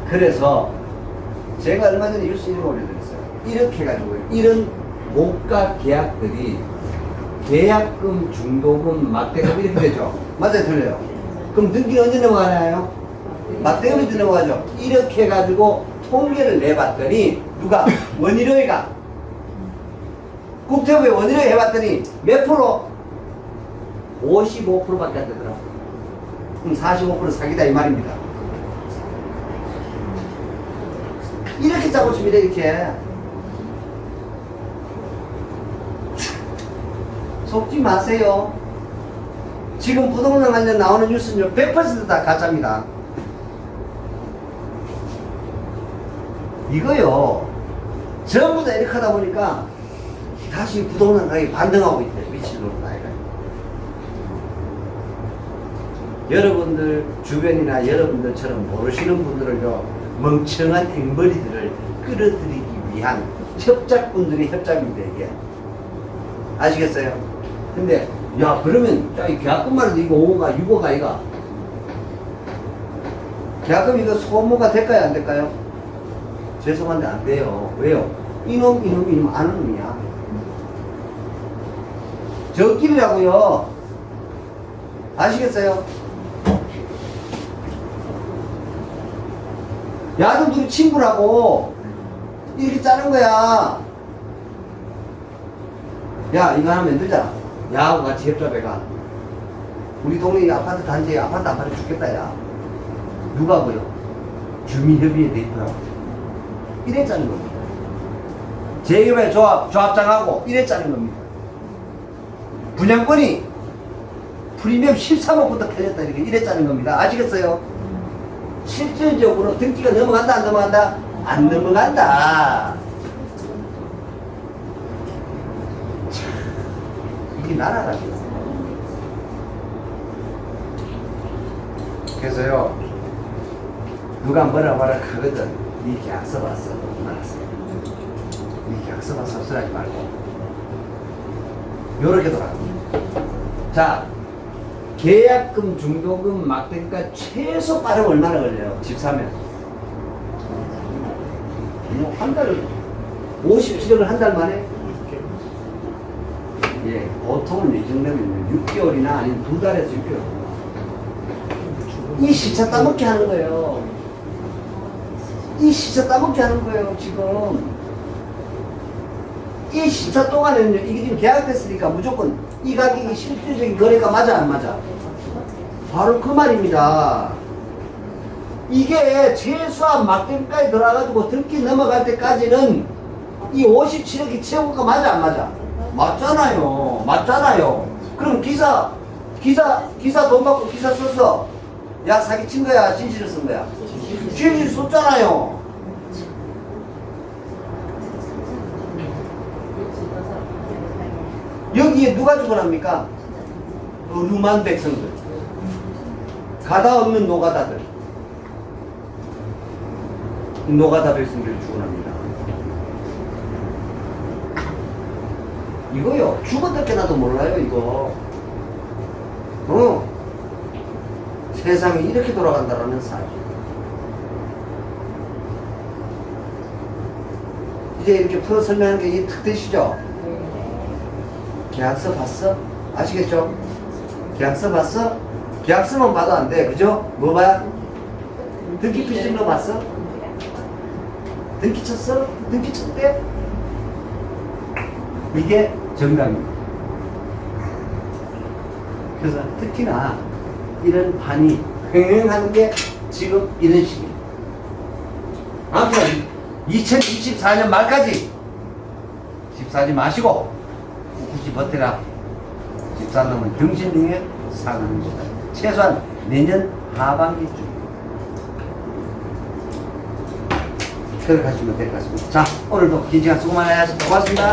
그래서 제가 얼마 전에 뉴스 이런 거 올려드렸어요. 이렇게 해가지고 이런 고가 계약들이 계약금, 중도금, 막대금 이렇게 되죠. 맞아요, 틀려요? 그럼 등기는 언제 넘어가나요? 막대금이 언제 넘어가죠? 이렇게 해가지고 통계를 내봤더니 누가? 원희룡이가 국토부에 원희룡이 해봤더니 몇 프로? 55%밖에 안 되더라고. 그럼 45% 사기다 이 말입니다. 이렇게 짜고 칩니다. 이렇게 속지 마세요. 지금 부동산 관련 나오는 뉴스는 100% 다 가짜입니다. 이거요 전부 다 이렇게 하다 보니까 다시 부동산 가격이 반등하고 있대. 미치도록 나이가. 여러분들 주변이나 여러분들처럼 모르시는 분들을요, 멍청한 앵벌이들을 끌어들이기 위한 협작분들이 협작입니다. 이게 아시겠어요? 근데 야 그러면 이 계약금만 해도 이거 5호가 6호가 이거 계약금 이거 소모가 될까요 안 될까요? 죄송한데 안 돼요. 왜요? 이놈 아는 놈이야. 저끼리라고요. 아시겠어요? 야도 둘이 친구라고 이렇게 짜는 거야. 야, 이거 하나 만들자. 야하고 같이 협조해가. 우리 동네 아파트 단지에 아파트 안 팔려 죽겠다, 야. 누가 그요? 주민협의회 대표라고. 이래 짜는 겁니다. 재개발 조합장하고 이래 짜는 겁니다. 분양권이 프리미엄 13억부터 펴졌다, 이래 짜는 겁니다. 아시겠어요? 실질적으로 등기가 넘어간다, 안 넘어간다? 안 넘어간다. 이게 나라라고요. 그래서요, 누가 뭐라 하거든. 니 계약서 봤어. 말았어. 니 계약서 봐서 섭섭하지 말고. 요렇게 돌아가. 자, 계약금, 중도금, 막대가 최소 빠르면 얼마나 걸려요? 집 사면. 한 달, 57억을 한 달 만에? 예, 보통은 이 정도면 6개월이나 아니면 2달에서 6개월. 이 시차 따먹게 하는 거예요. 이 시차 따먹게 하는 거예요, 지금. 이 시차 동안에는 이게 지금 계약됐으니까 무조건 이 가격이 실질적인 거래가 맞아, 안 맞아? 바로 그 말입니다. 이게 최소한 막대까지 들어가가지고 등기 넘어갈 때까지는 이 57억이 최고가 맞아, 안 맞아? 맞잖아요. 맞잖아요. 그럼 기사 돈 받고 기사 썼어. 야, 사기 친 거야? 진실을 쓴 거야? 진실 썼잖아요. 여기에 누가 죽어납니까? 어루만 백성들. 가다 없는 노가다들. 노가다 백성들이 죽어납니다. 이거요. 죽어들게나도 몰라요, 이거. 세상이 이렇게 돌아간다라는 사실. 이제 이렇게 풀어 설명하는 게 이 특대시죠? 계약서 봤어? 아시겠죠? 계약서 봤어? 계약서만 봐도 안 돼. 그죠? 뭐 봐야? 등기 피신 거 봤어? 등기 쳤어? 등기 쳤대? 이게 정답입니다. 그래서 특히나 이런 판이 횡행하는 게 지금 이런 시기입니다. 아무튼 2024년 말까지 집 사지 마시고 굳이 버텨라. 집 사려면 등신 중에 사는 거다. 최소한 내년 하반기쯤 그렇게 하시면 될 것 같습니다. 자, 오늘도 긴 시간 수고 많이 하셨습니다. 고맙습니다.